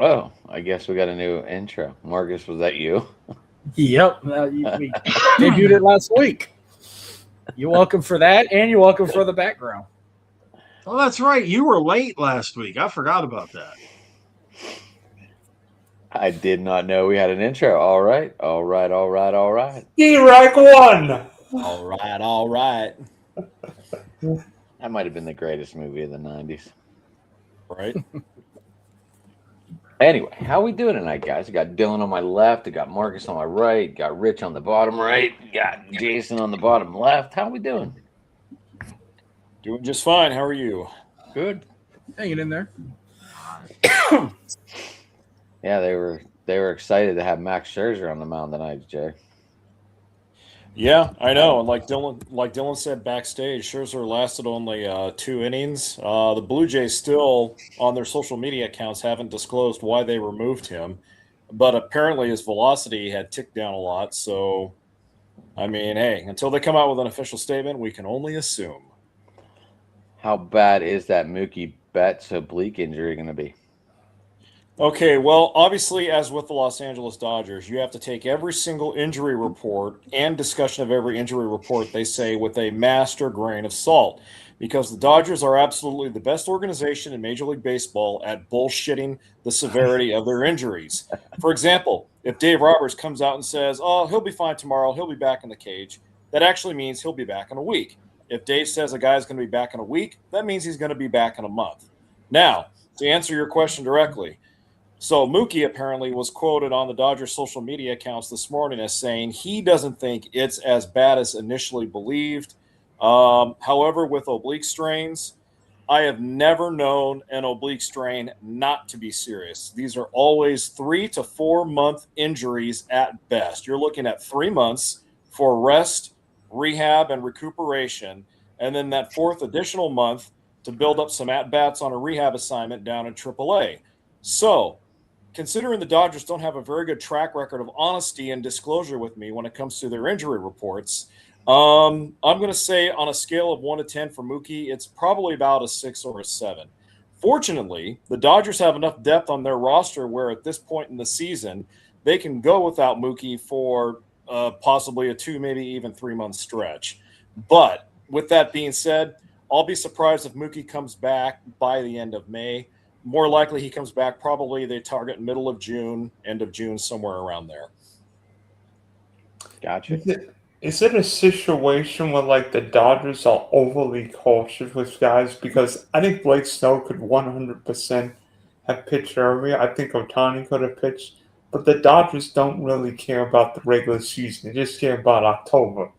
Oh, I guess we got a new intro. Marcus, was that you? Yep, we debuted it last week. You're welcome for that, and you're welcome for the background. Oh, that's right. You were late last week. I forgot about that. I did not know we had an intro. All right, all right, all right, all right. Iraq won. All right, all right. That might have been the greatest movie of the '90s. Right. Anyway, how we doing tonight, guys? I got Dylan on my left. I got Marcus on my right. Got Rich on the bottom right. Got Jason on the bottom left. How we doing? Doing just fine. How are you? Good. Hanging in there. Yeah, they were excited to have Max Scherzer on the mound tonight, Jay. Yeah, I know. And like Dylan said backstage, Scherzer lasted only 2 innings. The Blue Jays still, on their social media accounts, haven't disclosed why they removed him, but apparently his velocity had ticked down a lot. So, I mean, hey, until they come out with an official statement, we can only assume. How bad is that Mookie Betts oblique injury going to be? Okay, well, obviously, as with the Los Angeles Dodgers, you have to take every single injury report and discussion of every injury report they say with a master grain of salt, because the Dodgers are absolutely the best organization in Major League Baseball at bullshitting the severity of their injuries. For example, if Dave Roberts comes out and says, oh, he'll be fine tomorrow, he'll be back in the cage, that actually means he'll be back in a week. If Dave says a guy's going to be back in a week, that means he's going to be back in a month. Now, to answer your question directly, so Mookie apparently was quoted on the Dodgers social media accounts this morning as saying he doesn't think it's as bad as initially believed. However, with oblique strains, I have never known an oblique strain not to be serious. These are always 3 to 4 month injuries at best. You're looking at 3 months for rest, rehab, and recuperation, and then that 4th additional month to build up some at-bats on a rehab assignment down in AAA. So, considering the Dodgers don't have a very good track record of honesty and disclosure with me when it comes to their injury reports, I'm going to say on a scale of 1 to 10 for Mookie, it's probably about a 6 or a 7. Fortunately, the Dodgers have enough depth on their roster where at this point in the season, they can go without Mookie for possibly a 2, maybe even 3 month stretch. But with that being said, I'll be surprised if Mookie comes back by the end of May. More likely he comes back probably they target middle of June, end of June, somewhere around there. Gotcha. Is it a situation where like the Dodgers are overly cautious with guys? Because I think Blake Snow could 100% have pitched earlier. I think Ohtani could have pitched. But the Dodgers don't really care about the regular season. They just care about October.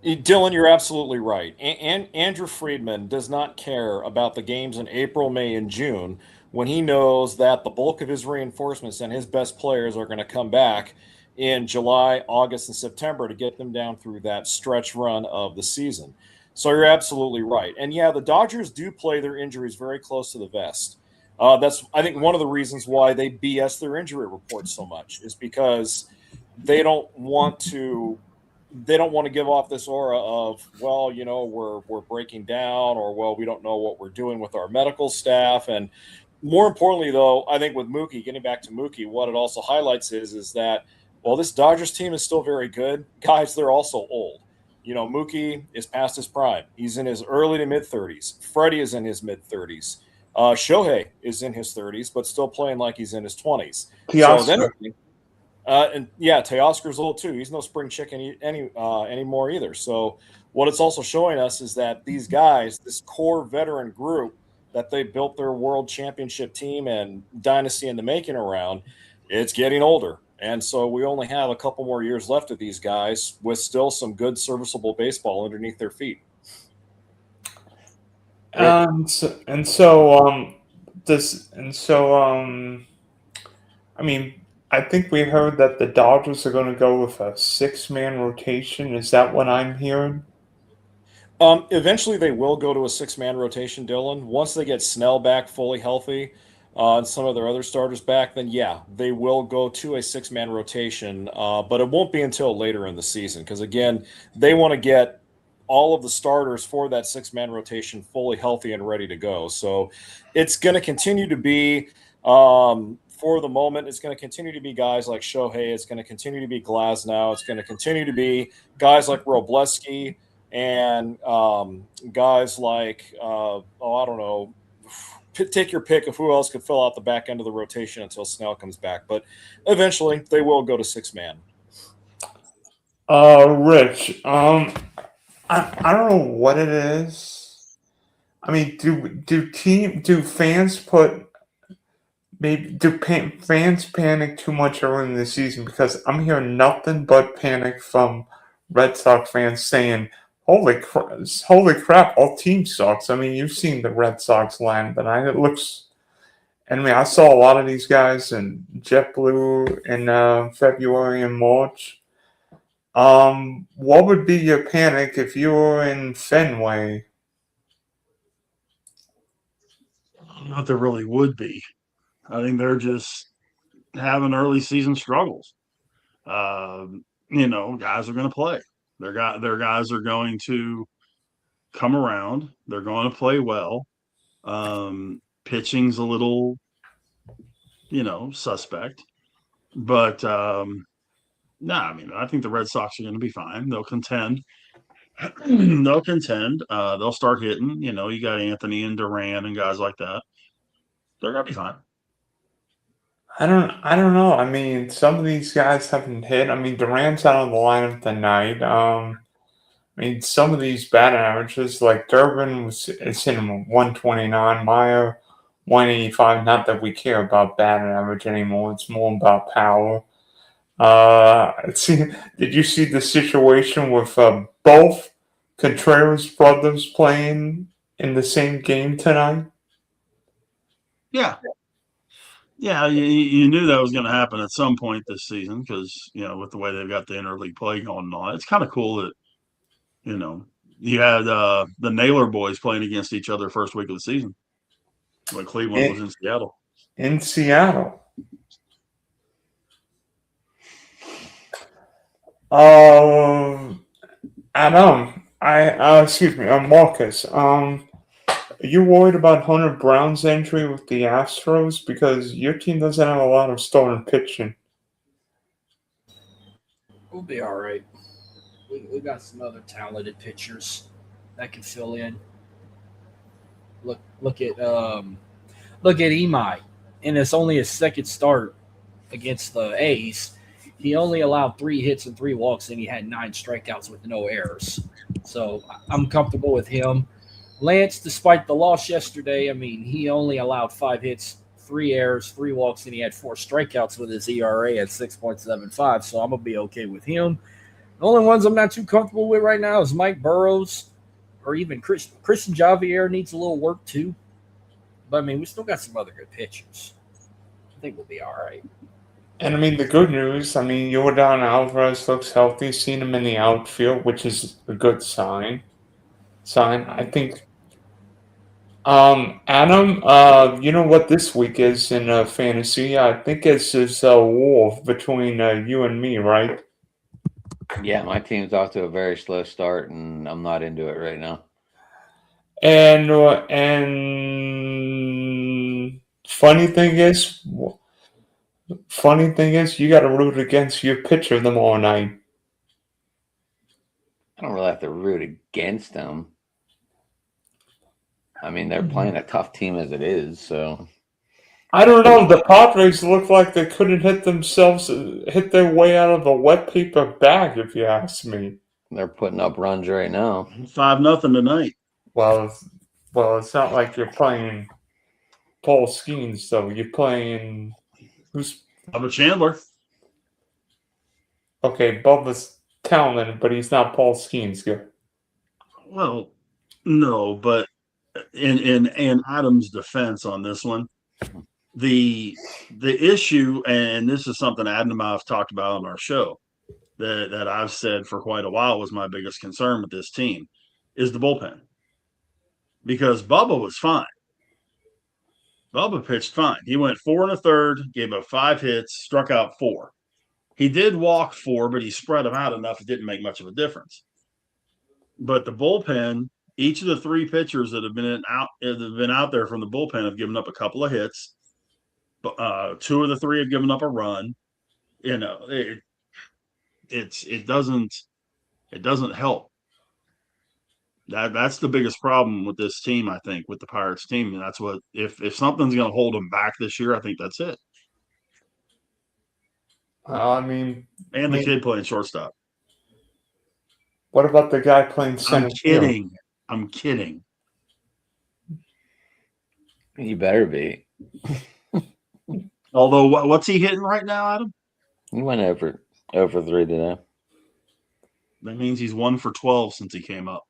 Dylan, you're absolutely right. And Andrew Friedman does not care about the games in April, May, and June when he knows that the bulk of his reinforcements and his best players are going to come back in July, August, and September to get them down through that stretch run of the season. So you're absolutely right. And yeah, the Dodgers do play their injuries very close to the vest. That's, I think, one of the reasons why they BS their injury reports so much is because they don't want to give off this aura of, well, you know, we're breaking down, or, well, we don't know what we're doing with our medical staff. And more importantly, though, I think with Mookie, getting back to Mookie, what it also highlights is that, well, this Dodgers team is still very good. Guys, they're also old. You know, Mookie is past his prime. He's in his early to mid-30s. Freddie is in his mid-30s. Shohei is in his 30s, but still playing like he's in his 20s. And yeah, Teoscar's old too. He's no spring chicken anymore either. So what it's also showing us is that these guys, this core veteran group that they built their world championship team and dynasty in the making around, it's getting older. And so we only have a couple more years left of these guys with still some good serviceable baseball underneath their feet. I mean, I think we heard that the Dodgers are going to go with a 6-man rotation. Is that what I'm hearing? Eventually, they will go to a 6-man rotation, Dylan. Once they get Snell back fully healthy and some of their other starters back, then yeah, they will go to a 6-man rotation. But it won't be until later in the season because, again, they want to get all of the starters for that 6-man rotation fully healthy and ready to go. So it's going to continue to be For the moment, it's going to continue to be guys like Shohei. It's going to continue to be Glasnow. It's going to continue to be guys like Robleski and guys like, I don't know, take your pick of who else could fill out the back end of the rotation until Snell comes back. But eventually, they will go to 6-man. Rich, I don't know what it is. I mean, do fans fans panic too much early in the season? Because I'm hearing nothing but panic from Red Sox fans saying, holy crap, all team sucks. I mean, you've seen the Red Sox line tonight. It looks, I mean, I saw a lot of these guys in JetBlue in February and March. What would be your panic if you were in Fenway? I don't know if there really would be. I think they're just having early season struggles. Guys are going to play. Their guys are going to come around. They're going to play well. Pitching's a little, suspect. But I mean, I think the Red Sox are going to be fine. They'll contend. They'll start hitting. You got Anthony and Duran and guys like that. They're going to be fine. I don't know. I mean, some of these guys haven't hit. I mean, Duran's out of the lineup tonight. I mean, some of these batting averages, like Durbin is hitting 129, Meyer 185. Not that we care about batting average anymore. It's more about power. Did you see the situation with both Contreras brothers playing in the same game tonight? Yeah. Yeah, you knew that was going to happen at some point this season because, with the way they've got the interleague play going and all that. It's kind of cool that, you had the Naylor boys playing against each other first week of the season when Cleveland was in Seattle. In Seattle. Marcus. Are you worried about Hunter Brown's injury with the Astros? Because your team doesn't have a lot of starting pitching. We'll be all right. We got some other talented pitchers that can fill in. Look at Imai, and it's only his second start against the A's. He only allowed 3 hits and 3 walks, and he had 9 strikeouts with no errors. So I'm comfortable with him. Lance, despite the loss yesterday, I mean, he only allowed 5 hits, 3 errors, 3 walks, and he had 4 strikeouts with his ERA at 6.75. So I'm going to be okay with him. The only ones I'm not too comfortable with right now is Mike Burrows or even Christian Javier needs a little work too. But, I mean, we still got some other good pitchers. I think we'll be all right. And, I mean, the good news, I mean, Yordan Alvarez looks healthy. Seen him in the outfield, which is a good sign. I think. Adam, you know what this week is in fantasy? I think it's this war between you and me, right? Yeah, my team's off to a very slow start, and I'm not into it right now. And funny thing is, you got to root against your pitcher tomorrow night. I don't really have to root against them. I mean, they're playing a tough team as it is, so. I don't know. The Padres look like they couldn't hit their way out of a wet paper bag, if you ask me. They're putting up runs right now. 5-0 tonight. Well, it's not like you're playing Paul Skeens, though. You're playing who's Bubba Chandler. Okay, Bubba's talented, but he's not Paul Skeens good. Well, no, but in Adam's defense on this one, the issue, and this is something Adam and I have talked about on our show, that I've said for quite a while was my biggest concern with this team, is the bullpen. Because Bubba was fine. Bubba pitched fine. He went 4 1/3, gave up 5 hits, struck out 4. He did walk 4, but he spread them out enough it didn't make much of a difference. But the bullpen, each of the 3 pitchers that have been out there from the bullpen have given up a couple of hits. 2 of the 3 have given up a run. You know, it doesn't help. That's the biggest problem with this team, I think, with the Pirates team. And that's what if something's going to hold them back this year, I think that's it. I mean, And the kid playing shortstop. what about the guy playing center field? I'm kidding. You better be. Although, what's he hitting right now, Adam? He went over 3 today. That means he's 1 for 12 since he came up.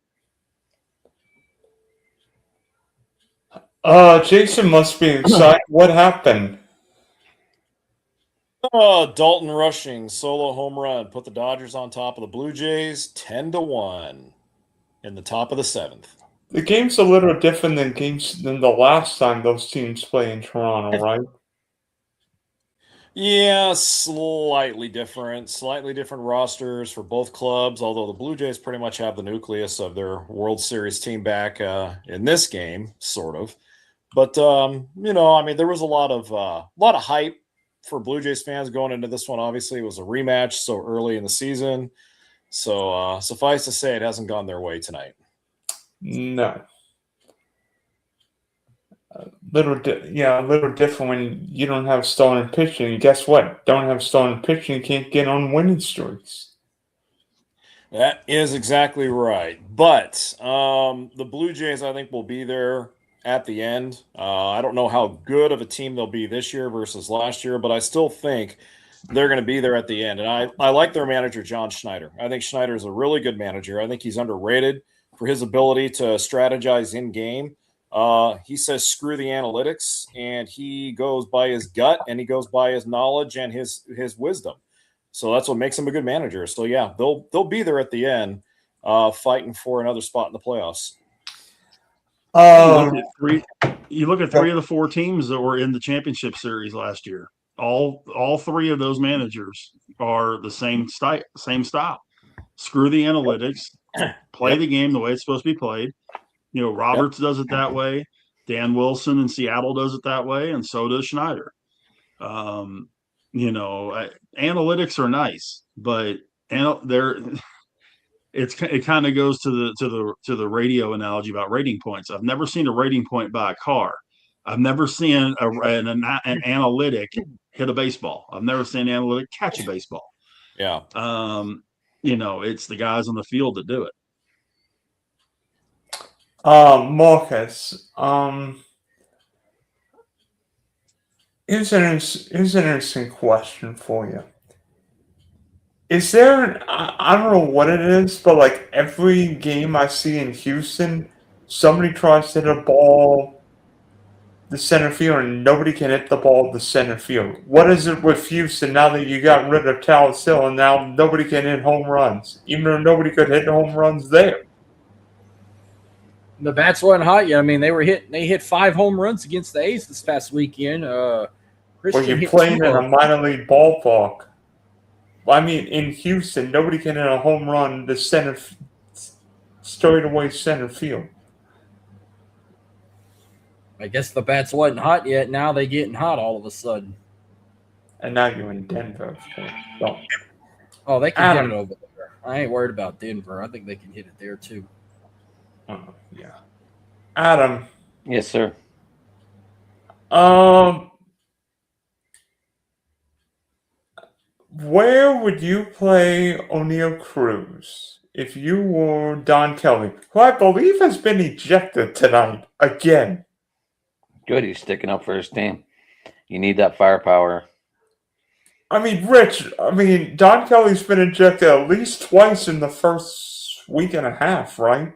Jason must be excited. What happened? Dalton Rushing solo home run put the Dodgers on top of the Blue Jays 10-1 in the top of the 7th. The game's a little different than the last time those teams play in Toronto, right? Yeah, slightly different rosters for both clubs, although the Blue Jays pretty much have the nucleus of their World Series team back in this game, sort of. But I mean, there was a lot of hype for Blue Jays fans going into this one. Obviously, it was a rematch so early in the season. So suffice to say, it hasn't gone their way tonight. No. A little different when you don't have starting pitching. And guess what? Don't have starting pitching, you can't get on winning streaks. That is exactly right. But the Blue Jays, I think, will be there at the end. I don't know how good of a team they'll be this year versus last year, but I still think they're going to be there at the end. And I like their manager, John Schneider. I think Schneider is a really good manager. I think he's underrated for his ability to strategize in game. He says, screw the analytics, and he goes by his gut, and he goes by his knowledge and his wisdom. So that's what makes him a good manager. So yeah, they'll be there at the end, fighting for another spot in the playoffs. You look at 3 of the 4 teams that were in the championship series last year. All 3 of those managers are the same style. Screw the analytics, play the game the way it's supposed to be played. You know, Roberts does it that way. Dan Wilson in Seattle does it that way, and so does Schneider. Analytics are nice, but it kind of goes to the radio analogy about rating points. I've never seen a rating point by a car. I've never seen an analytic hit a baseball. I've never seen an analytic catch a baseball. Yeah. It's the guys on the field that do it. Marcus, here's an interesting question for you. Is there I don't know what it is, but like every game I see in Houston, somebody tries to hit a ball the center field and nobody can hit the ball the center field. What is it with Houston now that you got rid of Tallis Hill and now nobody can hit home runs, even though nobody could hit home runs there? The bats wasn't hot yet. I mean, they hit 5 home runs against the A's this past weekend. Well, you're playing in a minor league ballpark. I mean, in Houston, nobody can hit a home run the straight away center field. I guess the bats wasn't hot yet. Now they getting hot all of a sudden. And now you're in Denver, of course. So, oh, they can hit it over there. I ain't worried about Denver. I think they can hit it there too. Yeah. Adam. Yes, sir. Where would you play O'Neal Cruz if you were Don Kelly, who I believe has been ejected tonight again? Good. He's sticking up for his team. You need that firepower. I mean, Rich, Don Kelly's been ejected at least twice in the first week and a half, right?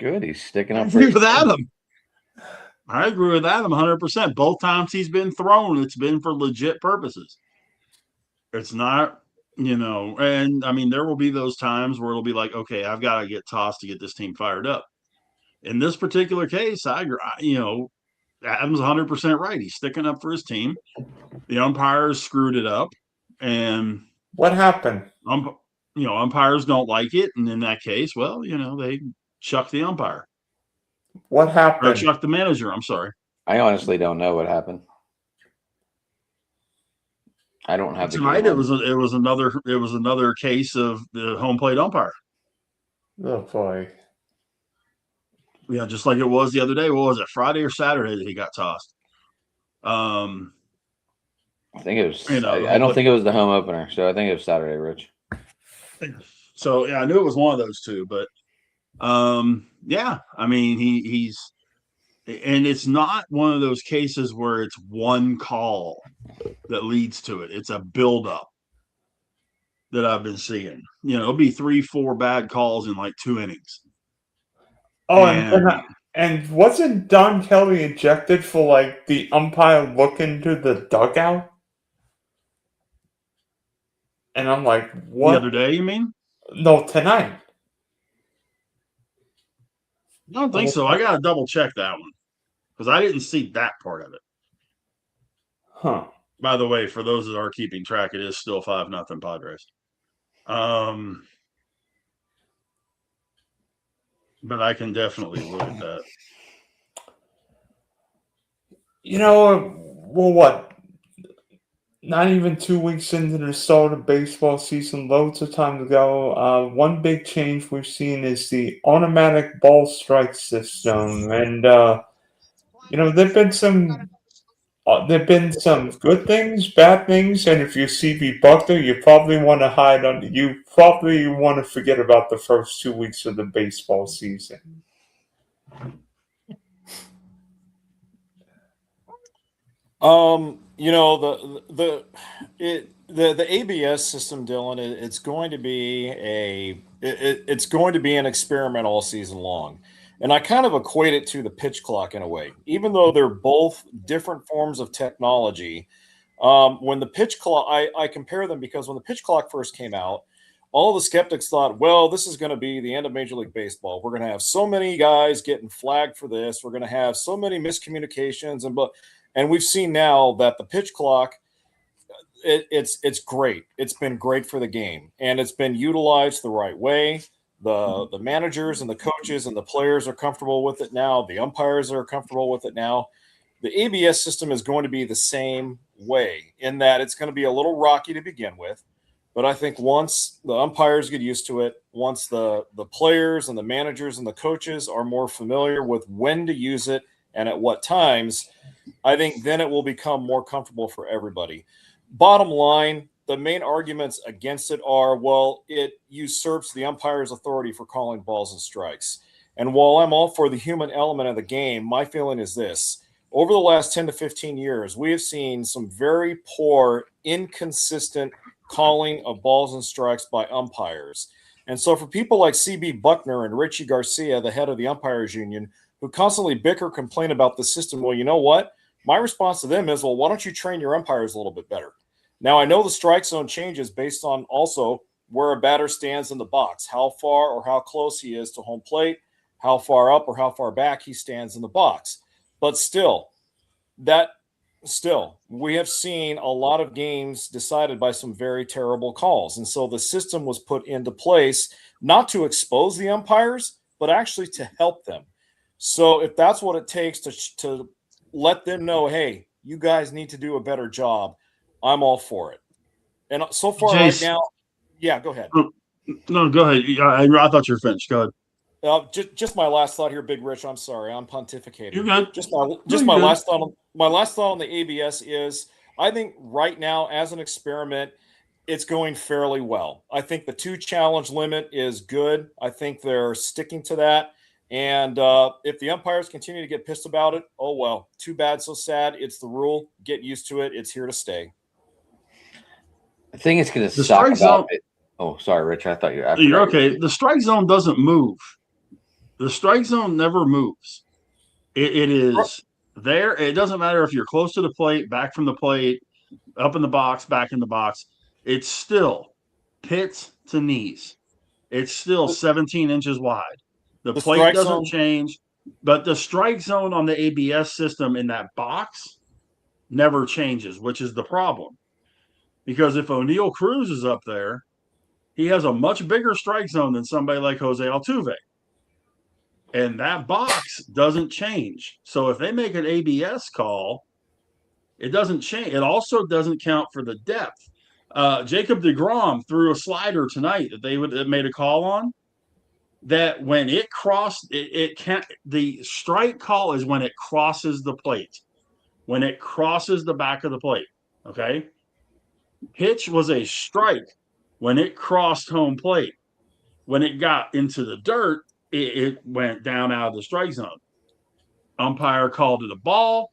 Good. He's sticking up I for agree his with team. Adam. I agree with Adam 100%. Both times he's been thrown, it's been for legit purposes. It's not, and I mean, there will be those times where it'll be like, okay, I've got to get tossed to get this team fired up. In this particular case, I agree, Adam's 100% right. He's sticking up for his team. The umpires screwed it up. And what happened? Umpires don't like it. And in that case, well, they chuck the umpire. What happened? Or chuck the manager. I'm sorry. I honestly don't know what happened. I don't have the Tonight game on. it was another case of the home plate umpire. Oh boy. Yeah, just like it was the other day. What was it, Friday or Saturday that he got tossed? I think it was. You know, the I home don't plate. think it was the home opener, so I think it was Saturday, Rich. So yeah, I knew it was one of those two, but yeah, I mean he's and it's not one of those cases where it's one call that leads to it. It's a buildup that I've been seeing. You know, it'll be 3-4 bad calls in like 2 innings. Oh, And and wasn't Don Kelly ejected for like the umpire look into the dugout? And I'm like, the what? other day, you mean? No, tonight. I don't think so. I gotta double check that one because I didn't see that part of it. Huh. By the way, for those that are keeping track, it is still 5-0 Padres. But I can definitely look at that. You know, well, what? Not even 2 weeks into the start of baseball season, loads of time to go. One big change we've seen is the automatic ball strike system, and you know there've been some good things, bad things, and if you're CB Buckner, you probably want to hide under. You probably want to forget about the first 2 weeks of the baseball season. You know the ABS system, Dylan. It's going to be it's going to be an experiment all season long, and I kind of equate it to the pitch clock in a way. Even though they're both different forms of technology, when the pitch clock, I compare them because when the pitch clock first came out, all the skeptics thought, well, this is going to be the end of Major League Baseball. We're going to have so many guys getting flagged for this. We're going to have so many miscommunications, and we've seen now that the pitch clock, it's great. It's been great for the game, and it's been utilized the right way. The managers and the coaches and the players are comfortable with it now. The umpires are comfortable with it now. The ABS system is going to be the same way in that it's going to be a little rocky to begin with. But I think once the umpires get used to it, once the players and the managers and the coaches are more familiar with when to use it and at what times, I think then it will become more comfortable for everybody. Bottom line, the main arguments against it are, well, it usurps the umpire's authority for calling balls and strikes. And while I'm all for the human element of the game, my feeling is this. Over the last 10 to 15 years, we have seen some very poor, inconsistent calling of balls and strikes by umpires. And so for people like CB Buckner and Richie Garcia, the head of the umpires union, who constantly bicker, complain about the system, well, you know what? My response to them is, well, why don't you train your umpires a little bit better? Now, I know the strike zone changes based on also where a batter stands in the box, how far or how close he is to home plate, how far up or how far back he stands in the box. But still, we have seen a lot of games decided by some very terrible calls. And so the system was put into place not to expose the umpires, but actually to help them. So if that's what it takes to let them know, hey, you guys need to do a better job, I'm all for it. And so far Jace, right now, yeah, go ahead. No, go ahead. I thought you were finished. Go ahead. Just my last thought here, Big Rich. I'm sorry, I'm pontificating. You're good. My last thought. My last thought on the ABS is, I think right now as an experiment, it's going fairly well. I think the 2 challenge limit is good. I think they're sticking to that. And if the umpires continue to get pissed about it, oh well, too bad, so sad. It's the rule. Get used to it. It's here to stay. I think it's going to suck about it. Oh, sorry, Rich. I thought you're okay. The strike zone doesn't move. The strike zone never moves. It is there. It doesn't matter if you're close to the plate, back from the plate, up in the box, back in the box. It's still pits to knees. It's still 17 inches wide. The plate doesn't change, but the strike zone on the ABS system in that box never changes, which is the problem. Because if O'Neill Cruz is up there, he has a much bigger strike zone than somebody like Jose Altuve. And that box doesn't change. So if they make an ABS call, It doesn't change. It also doesn't count for the depth. Jacob deGrom threw a slider tonight that they made a call on. That when it crossed, it can't. The strike call is when it crosses the plate, when it crosses the back of the plate. Okay, pitch was a strike when it crossed home plate. When it got into the dirt, it went down out of the strike zone. Umpire called it a ball.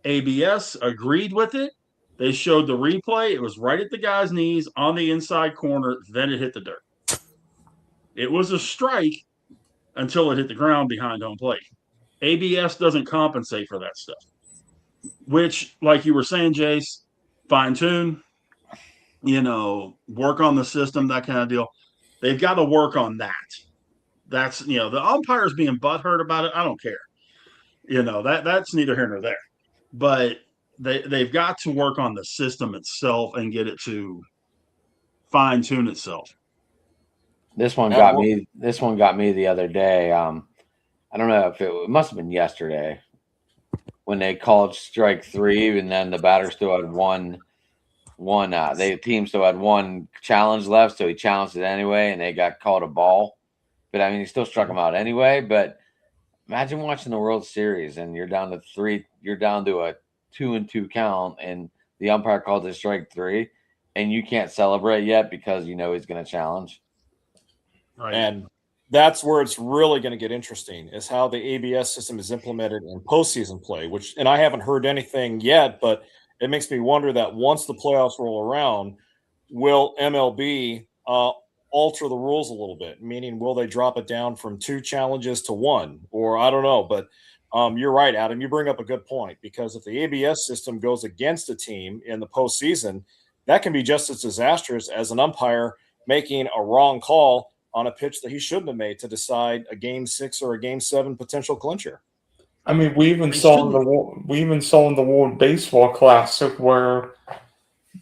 ABS agreed with it. They showed the replay. It was right at the guy's knees on the inside corner. Then it hit the dirt. It was a strike until it hit the ground behind home plate. ABS doesn't compensate for that stuff, which, like you were saying, Jace, fine tune, work on the system, that kind of deal. They've got to work on that. That's, the umpires being butthurt about it. I don't care. That's neither here nor there. But they've got to work on the system itself and get it to fine tune itself. This one got me. This one got me the other day. I don't know if it must have been yesterday when they called strike 3, and then the batter still had one. The team still had one challenge left, so he challenged it anyway, and they got called a ball. But I mean, he still struck him out anyway. But imagine watching the World Series and you're down to 3. You're down to a 2-2 count, and the umpire called it strike 3, and you can't celebrate yet because he's going to challenge. Right. And that's where it's really going to get interesting, is how the ABS system is implemented in postseason play, and I haven't heard anything yet, but it makes me wonder that once the playoffs roll around, will MLB alter the rules a little bit? Meaning, will they drop it down from 2 challenges to 1? Or I don't know, but you're right, Adam. You bring up a good point, because if the ABS system goes against a team in the postseason, that can be just as disastrous as an umpire making a wrong call on a pitch that he shouldn't have made to decide a Game 6 or a Game 7 potential clincher. I mean, we even saw in the World Baseball Classic where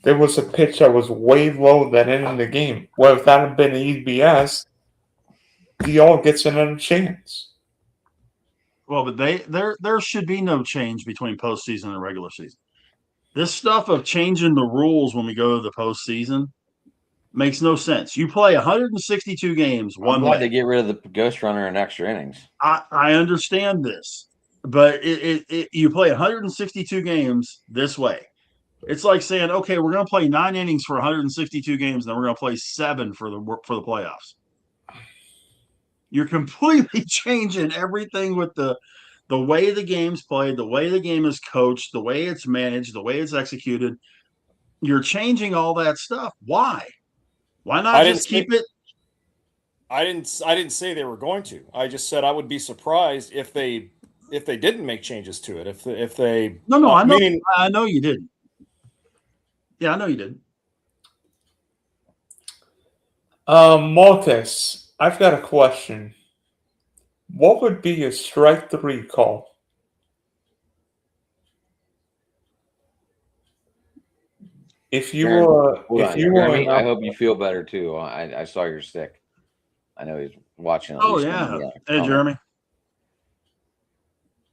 there was a pitch that was way low that ended the game. Well, if that had been EBS, he all gets another chance. Well, but there should be no change between postseason and regular season. This stuff of changing the rules when we go to the postseason makes no sense. You play 162 games one way. They get rid of the ghost runner in extra innings. I understand this, but you play 162 games this way. It's like saying, okay, we're going to play 9 innings for 162 games, and then we're going to play 7 for the playoffs. You're completely changing everything with the way the game's played, the way the game is coached, the way it's managed, the way it's executed. You're changing all that stuff. Why? Why not just keep it? I didn't say they were going to. I just said I would be surprised if they didn't make changes to it. If they No, I know. I know you didn't. Yeah, I know you didn't. Marcus, I've got a question. What would be a strike 3 call? If you were, Jeremy, I hope you feel better too. I saw you're sick. I know he's watching. Oh yeah. Hey, Jeremy.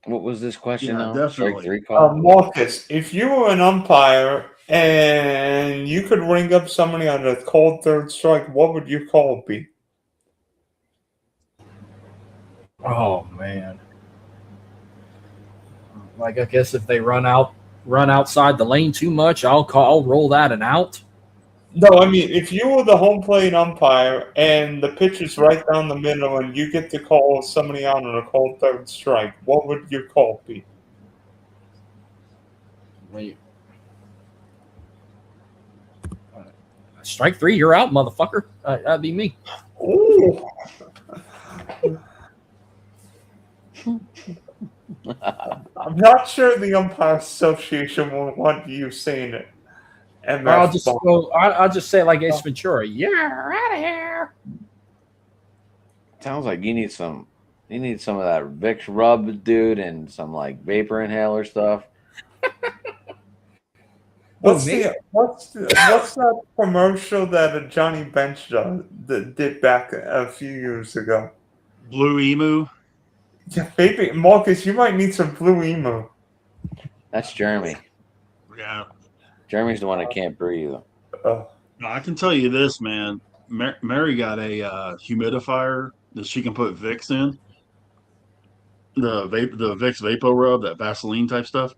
What was this question? Yeah, now? definitely. Strike 3 call. Marcus, if you were an umpire and you could ring up somebody on a cold third strike, what would your call be? Oh man. Like, I guess if they run outside the lane too much, I'll roll that an out. No, I mean, if you were the home plate umpire and the pitch is right down the middle and you get to call somebody out on a cold third strike, what would your call be? Wait. Strike 3, you're out, motherfucker. That'd be me. Ooh. I'm not sure the Umpire Association will want you saying it. I'll just say like Ace Ventura. You're out of here. Sounds like you need some of that Vicks rub, dude, and some like vapor inhaler stuff. What's that commercial that Johnny Bench did back a few years ago? Blue Emu. Yeah, baby, Marcus, you might need some Blue Emu. That's Jeremy. Yeah. Jeremy's the one that can't breathe. Oh, No, I can tell you this, man. Mary got a humidifier that she can put Vicks in. The Vicks Vapo Rub, that Vaseline type stuff.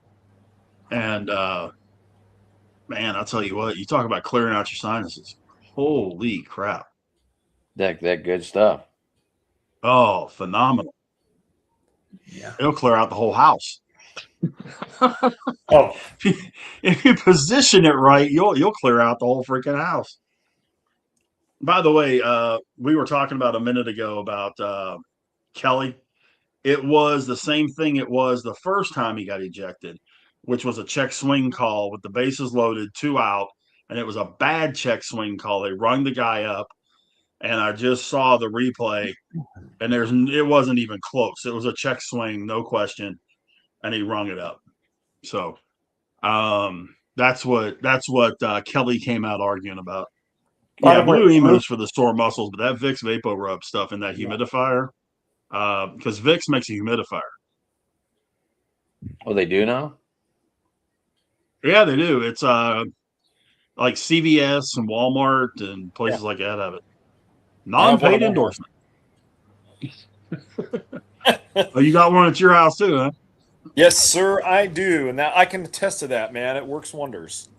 And man, I'll tell you what, you talk about clearing out your sinuses. Holy crap. That good stuff. Oh, phenomenal. Yeah. It'll clear out the whole house. oh, If you position it right, you'll clear out the whole freaking house. By the way, we were talking about a minute ago about Kelly. It was the same thing it was the first time he got ejected, which was a check swing call with the bases loaded, 2 out, and it was a bad check swing call. They rung the guy up, and I just saw the replay, and it wasn't even close. It was a check swing, no question, and he rung it up. So that's what Kelly came out arguing about. By Yeah, the way, Blue Emus for the sore muscles, but that Vicks Vapo Rub stuff in that humidifier, because Vicks makes a humidifier. Oh, they do now? Yeah, they do. It's like CVS and Walmart and places like that have it. Non-paid them. endorsement. Oh, you got one at your house too, huh? Yes, sir, I do. And that I can attest to that, man. It works wonders.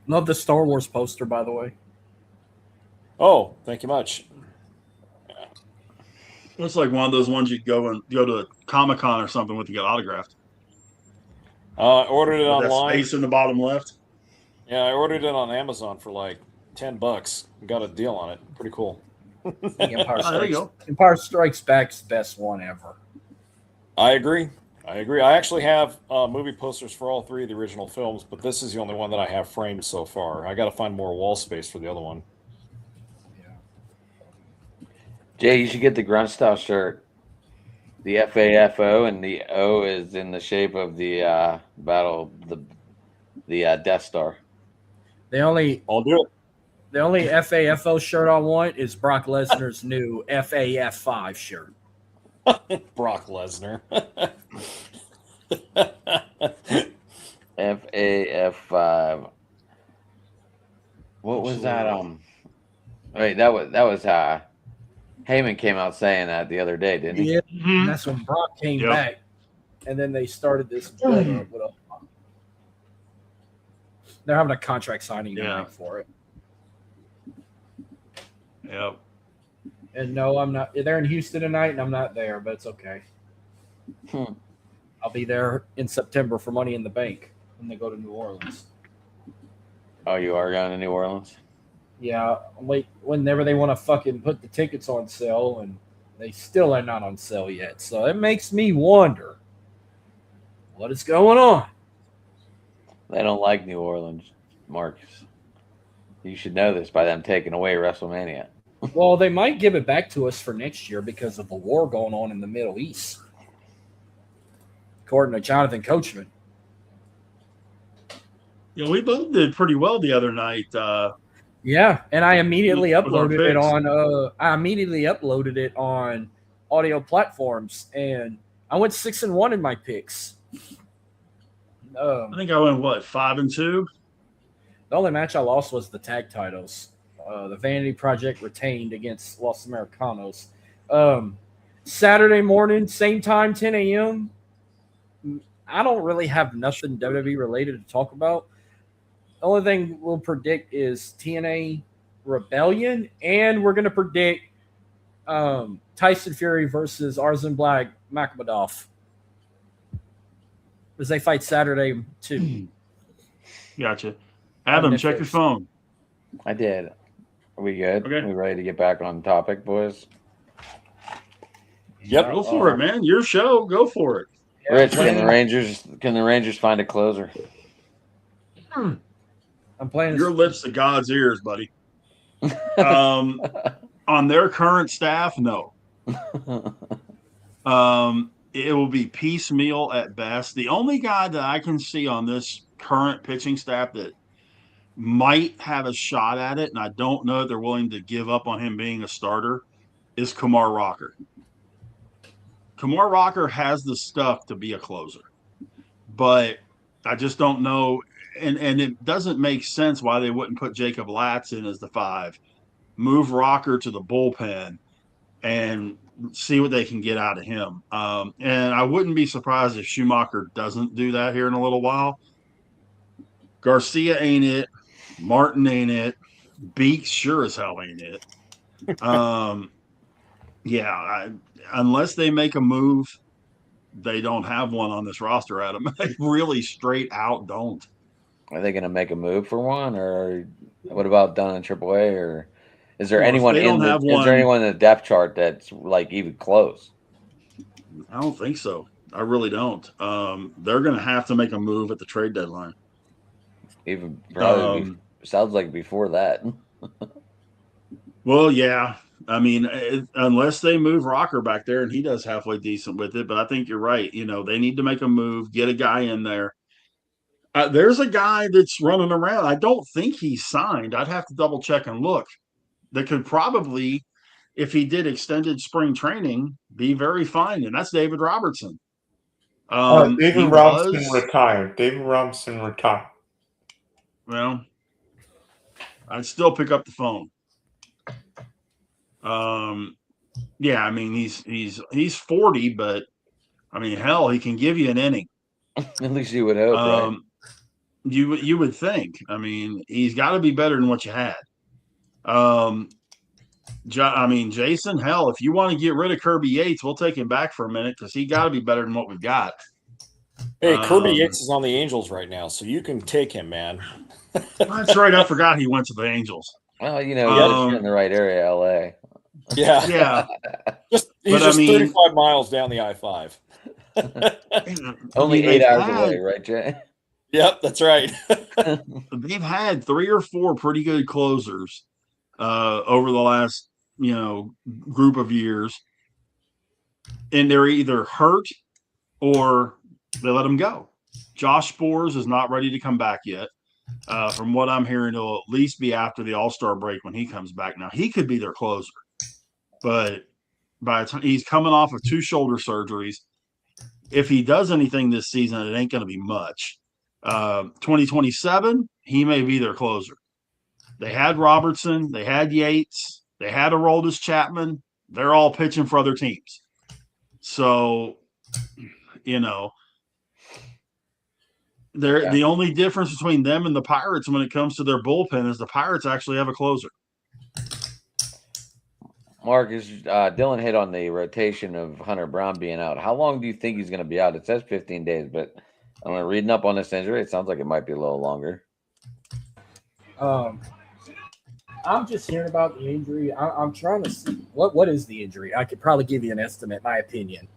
Love the Star Wars poster, by the way. Oh, thank you much. It's like one of those ones you go to a Comic-Con or something with to get autographed. Ordered it With that online. space in the bottom left. Yeah, I ordered it on Amazon for like $10. Got a deal on it. Pretty cool. There you go. Empire Strikes Back's the best one ever. I agree. I actually have movie posters for all 3 of the original films, but this is the only one that I have framed so far. I got to find more wall space for the other one. Jay, you should get the grunt style shirt. The FAFO and the O is in the shape of the Death Star. I'll do it. The only FAFO shirt I want is Brock Lesnar's new FAF5 shirt. Brock Lesnar. FAF5. What was that? Wait, that was Heyman came out saying that the other day, didn't he? Yeah, Mhm. that's when Brock came Yep. back, and then they started this build-up with they're having a contract signing tonight for it. Yep. And no, I'm not. They're in Houston tonight, and I'm not there, but it's okay. I'll be there in September for Money in the Bank when they go to New Orleans. Oh, you are going to New Orleans? Yeah, whenever they want to fucking put the tickets on sale, and they still are not on sale yet. So it makes me wonder what is going on. They don't like New Orleans, Marcus. You should know this by them taking away WrestleMania. Well, they might give it back to us for next year because of the war going on in the Middle East, according to Jonathan Coachman. Yeah, we both did pretty well the other night. Yeah, and I immediately With our uploaded it picks. on audio platforms, and I went 6-1 in my picks. I think I went 5-2. The only match I lost was the tag titles. The Vanity Project retained against Los Americanos. Saturday morning, same time, 10 a.m. I don't really have nothing WWE related to talk about. The only thing we'll predict is TNA Rebellion, and we're going to predict Tyson Fury versus Arzin Black Makhmadov. As they fight Saturday, too. Gotcha. Adam, check your phone. I did. Are we good? Okay. We ready to get back on topic, boys? Yep. Go for it, man. Your show. Go for it. Rich, can the Rangers find a closer? I'm playing Your lips to God's ears, buddy. On their current staff, no. It will be piecemeal at best. The only guy that I can see on this current pitching staff that might have a shot at it, and I don't know if they're willing to give up on him being a starter, is Kumar Rocker. Kumar Rocker has the stuff to be a closer, but I just don't know, and it doesn't make sense why they wouldn't put Jacob Latz in as the 5, move Rocker to the bullpen, and see what they can get out of him. And I wouldn't be surprised if Schumacher doesn't do that here in a little while. Garcia ain't it. Martin ain't it. Beeks sure as hell ain't it. Unless they make a move, they don't have one on this roster, Adam. They really straight out don't. Are they going to make a move for one, or what about done in AAA? Or is there Well, if anyone they in don't the have is there one- anyone in the depth chart that's like even close? I don't think so. I really don't. They're going to have to make a move at the trade deadline. Even probably sounds like before that. Well, yeah. I mean, unless they move Rocker back there and he does halfway decent with it, but I think you're right. You know, they need to make a move, get a guy in there. There's a guy that's running around. I don't think he's signed. I'd have to double check and look. That could probably, if he did extended spring training, be very fine, and that's David Robertson. David Robinson retired. David Robinson retired. Well, I'd still pick up the phone. Yeah, I mean he's 40, but I mean hell, he can give you an inning. At least you would hope, right? You would think. I mean, he's got to be better than what you had. Jason, hell, if you want to get rid of Kirby Yates, we'll take him back for a minute because he got to be better than what we've got. Hey, Kirby Yates is on the Angels right now, so you can take him, man. That's right. I forgot he went to the Angels. Well, you know, he lives in the right area, LA. Yeah. Yeah. He's just 35 miles down the I-5. Only 8 hours away, right, Jay? Yep, that's right. They've had 3 or 4 pretty good closers over the last, group of years. And they're either hurt or they let them go. Josh Spores is not ready to come back yet. From what I'm hearing, it'll at least be after the All-Star break when he comes back. Now, he could be their closer. But by the time he's coming off of 2 shoulder surgeries, if he does anything this season, it ain't going to be much. 2027, he may be their closer. They had Robertson, they had Yates, they had Aroldis Chapman. They're all pitching for other teams. So, the only difference between them and the Pirates when it comes to their bullpen is the Pirates actually have a closer. Mark, Dylan hit on the rotation of Hunter Brown being out. How long do you think he's going to be out? It says 15 days, but I'm reading up on this injury. It sounds like it might be a little longer. I'm just hearing about the injury. I'm trying to see what is the injury. I could probably give you an estimate, my opinion.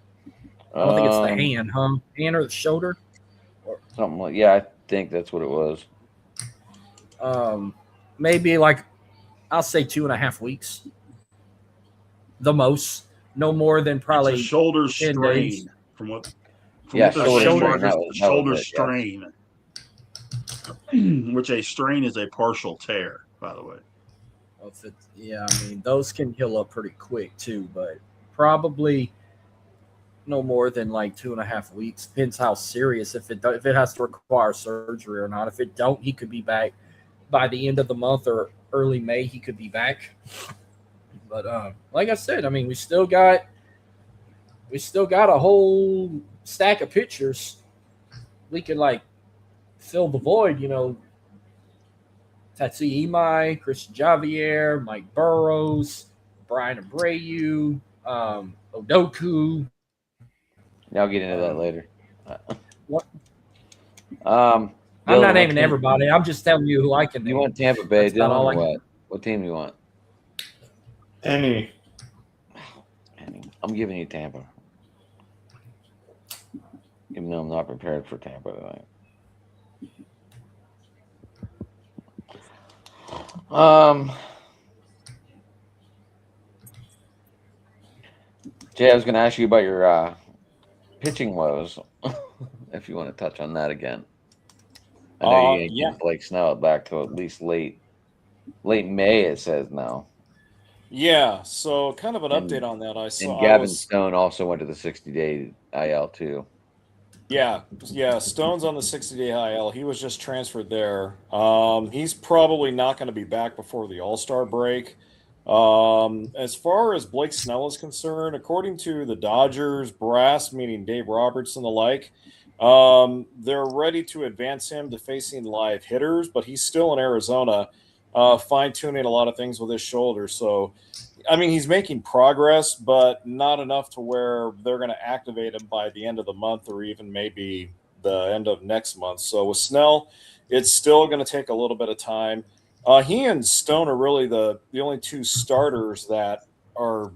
I don't think it's the hand, huh? Hand or the shoulder? Something like, yeah, I think that's what it was. Maybe like, I'll say 2.5 weeks. The most. No more than probably it's a shoulder 10 strain. days. Shoulder strain. Which a strain is a partial tear, by the way. Those can heal up pretty quick too, but probably no more than like 2.5 weeks. Depends how serious. If it has to require surgery or not. If it don't, he could be back by the end of the month or early May. He could be back. But like I said, we still got a whole stack of pitchers. We can fill the void, Tatsuya Imai, Christian Javier, Mike Burrows, Brian Abreu, Odoku. I'll get into that later. What? I'm not naming everybody. I'm just telling you who I can name. You want Tampa Bay, Dylan, or what? What team do you want? Any. I'm giving you Tampa. Even though I'm not prepared for Tampa tonight. Jay, I was going to ask you about your pitching woes, if you want to touch on that again. I know you can't Blake Snell back to at least late May, it says now. Yeah, so kind of an update on that. I saw. And Gavin Stone also went to the 60-day IL too. Yeah. Stone's on the 60-day IL. He was just transferred there. He's probably not going to be back before the All-Star break. As far as Blake Snell is concerned, according to the Dodgers brass, meaning Dave Roberts and the like, they're ready to advance him to facing live hitters, but he's still in Arizona, fine-tuning a lot of things with his shoulder. So, I mean, he's making progress, but not enough to where they're going to activate him by the end of the month or even maybe the end of next month. So with Snell, it's still going to take a little bit of time. He and Stone are really the only two starters that are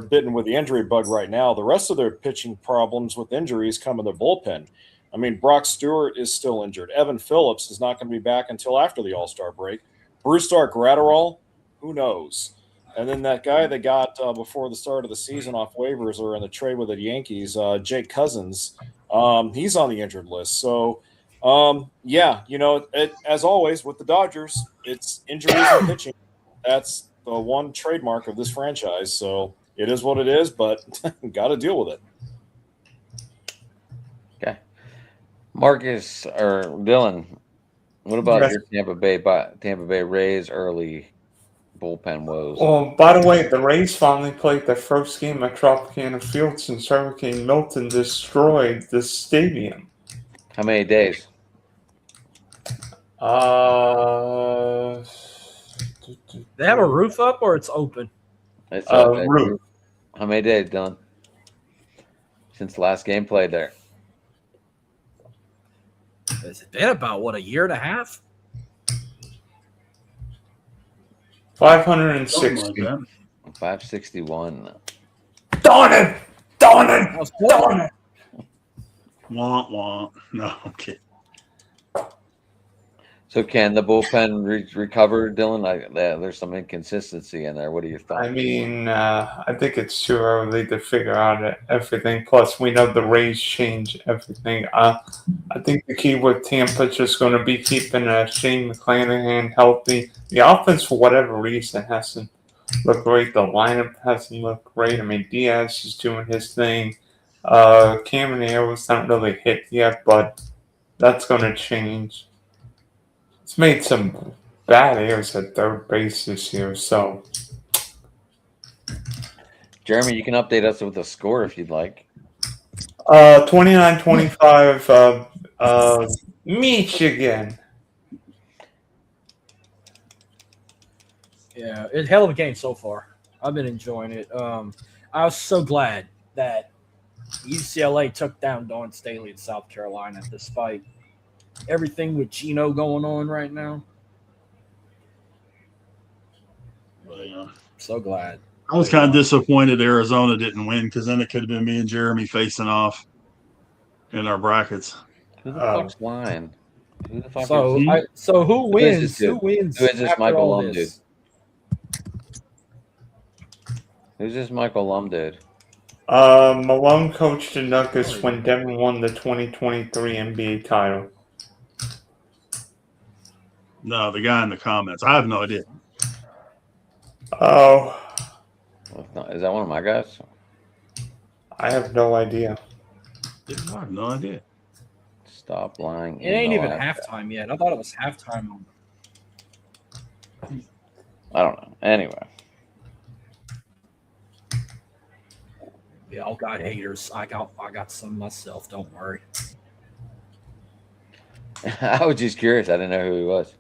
bitten with the injury bug right now. The rest of their pitching problems with injuries come in their bullpen. I mean, Brock Stewart is still injured. Evan Phillips is not going to be back until after the All-Star break. Brusdar Graterol, who knows? And then that guy they got before the start of the season off waivers or in the trade with the Yankees, Jake Cousins, he's on the injured list. So, yeah, as always with the Dodgers, it's injuries and pitching. That's the one trademark of this franchise. So it is what it is, but got to deal with it. Okay. Marcus or Dylan, what about Yes. your Tampa Bay Rays early bullpen woes? Well, by the way, the Rays finally played their first game at Tropicana Field since Hurricane Milton destroyed the stadium. How many days? They have a roof up or it's open? It's Roof. How many days, Dylan? Since the last game played there. Has it been about a year and a half? something 560. like that. 561. Darn it! Darn it! That was Darn it! Wah, wah. No, okay. So can the bullpen recover, Dylan? There's some inconsistency in there. What are your thoughts? I mean, I think it's too early to figure out everything. Plus, we know the Rays change everything. I think the key with Tampa is just going to be keeping Shane McClanahan healthy. The offense, for whatever reason, hasn't looked great. The lineup hasn't looked great. I mean, Diaz is doing his thing. Camaro's not really hit yet, but that's going to change. It's made some bad errors at third base this year, so Jeremy, you can update us with the score if you'd like. 29-25 Michigan. Yeah, it's a hell of a game so far. I've been enjoying it. I was so glad that UCLA took down Dawn Staley in South Carolina despite everything with Gino going on right now. So glad. I was kind of disappointed Arizona didn't win because then it could have been me and Jeremy facing off in our brackets. Who the fuck's lying? Who the fuck So, is so who Who is wins? this dude? Who wins? Who is this after Michael all Lum this? Who's this Michael Lum dude? Malone coached the Nuggets when Devin won the 2023 NBA title. No, the guy in the comments. I have no idea. Oh, Is that one of my guys? I have no idea. I have no idea. Stop lying. It ain't even halftime yet. I thought it was halftime. I don't know. Anyway. Yeah, all got haters. I got some myself. Don't worry. I was just curious. I didn't know who he was.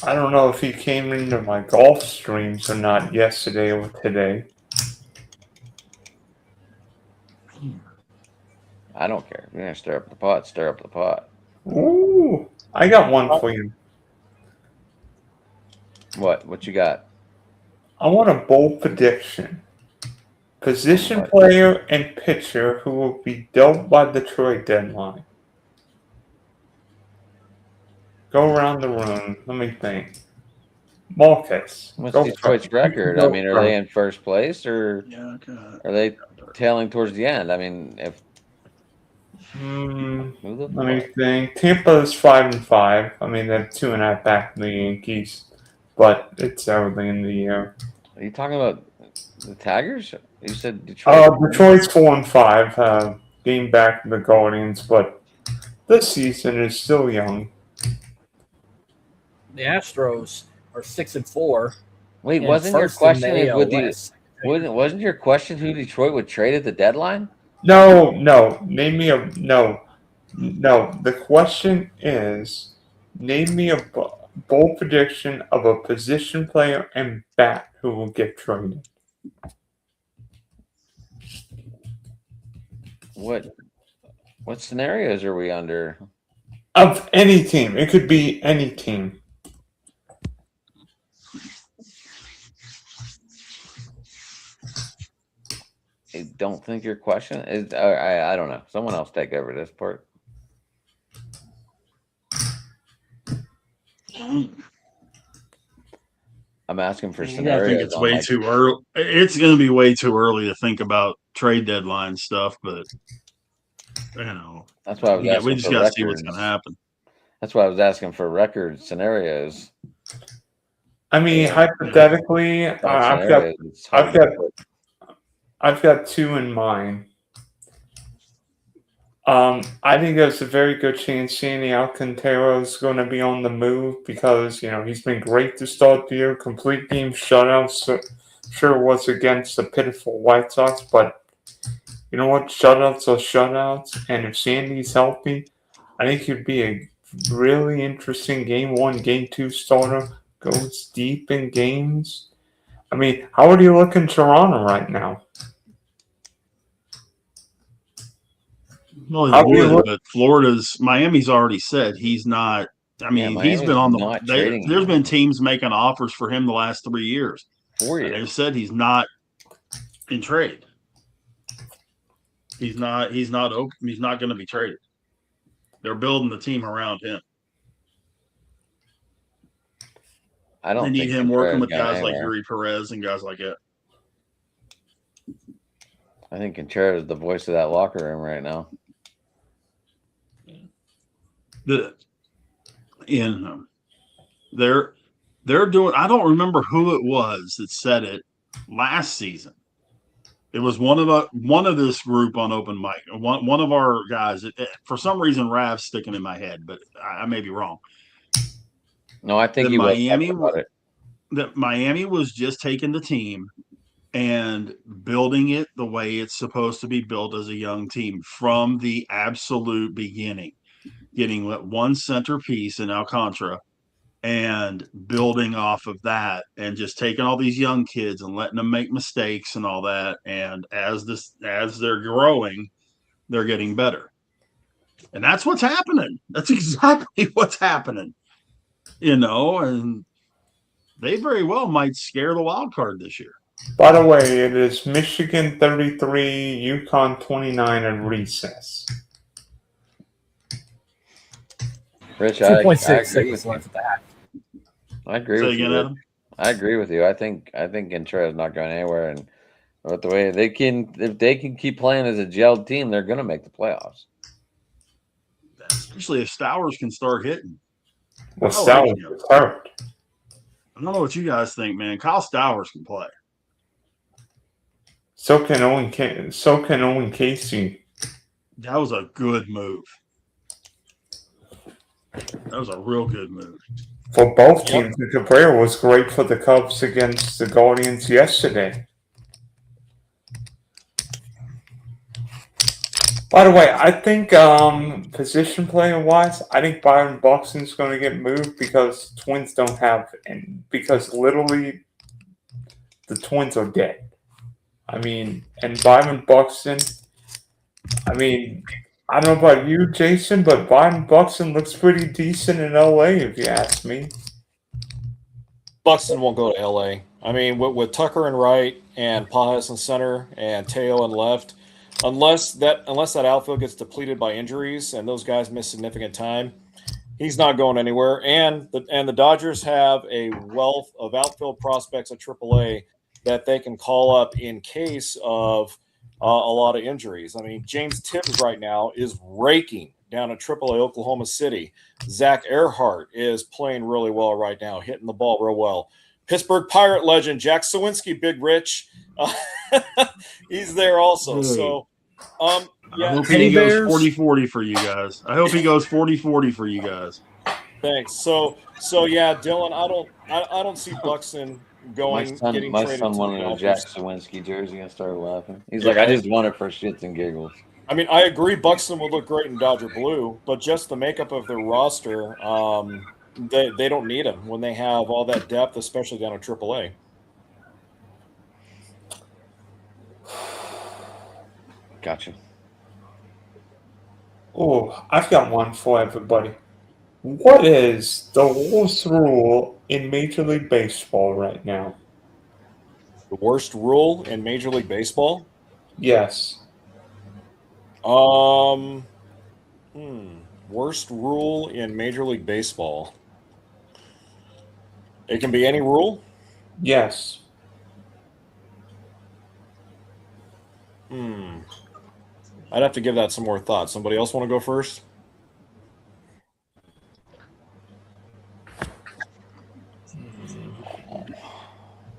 I don't know if he came into my golf streams or not yesterday or today. I don't care. You're gonna stir up the pot. Stir up the pot. Ooh, I got one for you. What you got? I want a bold prediction. Position What? player and pitcher who will be dealt by the trade deadline. Go around the room. Let me think. Marcus. What's go Detroit's first. record? I mean, are they in first place or Yeah, okay. are they tailing towards the end? I mean, if Hmm, who the let me fuck? think. Tampa's 5-5. I mean, they're 2.5 back from the Yankees, but it's early in the year. Are you talking about the Tigers? You said Detroit. Detroit's 4-5. game back from the Guardians, but this season is still young. The Astros are 6-4. Wait, and wasn't your first in question the if AL would you West. wasn't your question who Detroit would trade at the deadline? No. Name me a no. The question is, name me a bold prediction of a position player and bat who will get traded. What scenarios are we under? Of any team. It could be any team. I don't think your question is. I don't know. Someone else take over this part. I'm asking for I scenarios. think it's on, way like, too early. It's going to be way too early to think about trade deadline stuff, but That's why I was asking. we just for got to see what's records. going to happen. That's why I was asking for record scenarios. I mean, hypothetically, I've got Scenarios, it's hard to put. I've got two in mind. I think there's a very good chance Sandy Alcantara is going to be on the move because, he's been great to start the year. Complete game shutouts. Sure was against the pitiful White Sox, but you know what? Shutouts are shutouts. And if Sandy's healthy, I think he'd be a really interesting game 1, game 2 starter. Goes deep in games. I mean, how would you look in Toronto right now? Well, How do you look- but Miami's already said he's not. I mean, he's Miami's been on not trading there's him. been teams making offers for him the last 3 years. 4 And years. they've said he's not in trade. He's not open. He's not going to be traded. They're building the team around him. I don't They need think him working Contreras with going guys like anywhere. Yuri Perez and guys like that. I think Contreras is the voice of that locker room right now. They're doing. I don't remember who it was that said it last season. It was one of this group on open mic. One of our guys. For some reason, Rav's sticking in my head, but I may be wrong. No, I think That he was Miami talking about it. That Miami was just taking the team and building it the way it's supposed to be built as a young team from the absolute beginning, getting one centerpiece in Alcantara and building off of that and just taking all these young kids and letting them make mistakes and all that. And as they're growing, they're getting better. And that's what's happening. That's exactly what's happening. And they very well might scare the wild card this year. By the way, it is Michigan 33, UConn 29 at recess. Rich, I agree 2.6 with seconds you. left at the half. I agree Say with again, you. Adam? I agree with you. I think Contreras is not going anywhere, and with the way if they can keep playing as a gelled team, they're going to make the playoffs. Especially if Stowers can start hitting. Well, Oh, Stowers yeah. was hurt. I don't know what you guys think, man. Kyle Stowers can play. So can Owen Casey. That was a good move. That was a real good move. For both teams, the Cabrera was great for the Cubs against the Guardians yesterday. By the way, I think position player wise, I think Byron Buxton's going to get moved because Twins don't have, and because literally the Twins are dead. I mean, and Byron Buxton. I mean, I don't know about you, Jason, but Byron Buxton looks pretty decent in LA, if you ask me. Buxton won't go to LA. I mean, with Tucker and right and Pajas in center and Teo in left, unless that outfield gets depleted by injuries and those guys miss significant time, he's not going anywhere. And the Dodgers have a wealth of outfield prospects at AAA that they can call up in case of a lot of injuries. I mean, James Tibbs right now is raking down at AAA Oklahoma City. Zach Earhart is playing really well right now, hitting the ball real well. Pittsburgh Pirate legend Jack Sawinski, Big Rich, he's there also. Good. So I Yeah. hope Teddy he goes bears? 40-40 for you guys. I hope he goes 40-40 for you guys. Thanks. So yeah, Dylan, I don't see Buxton getting My traded son to the wanted a Dolphins. Jack Sawinski jersey and started laughing. He's Yeah. like, I just want it for shits and giggles. I mean, I agree Buxton would look great in Dodger blue, but just the makeup of their roster, they don't need him when they have all that depth, especially down at AAA. Gotcha. Oh, I've got one for everybody. What is the worst rule in Major League Baseball right now? The worst rule in Major League Baseball? Yes. Worst rule in Major League Baseball. It can be any rule? Yes. I'd have to give that some more thought. Somebody else want to go first?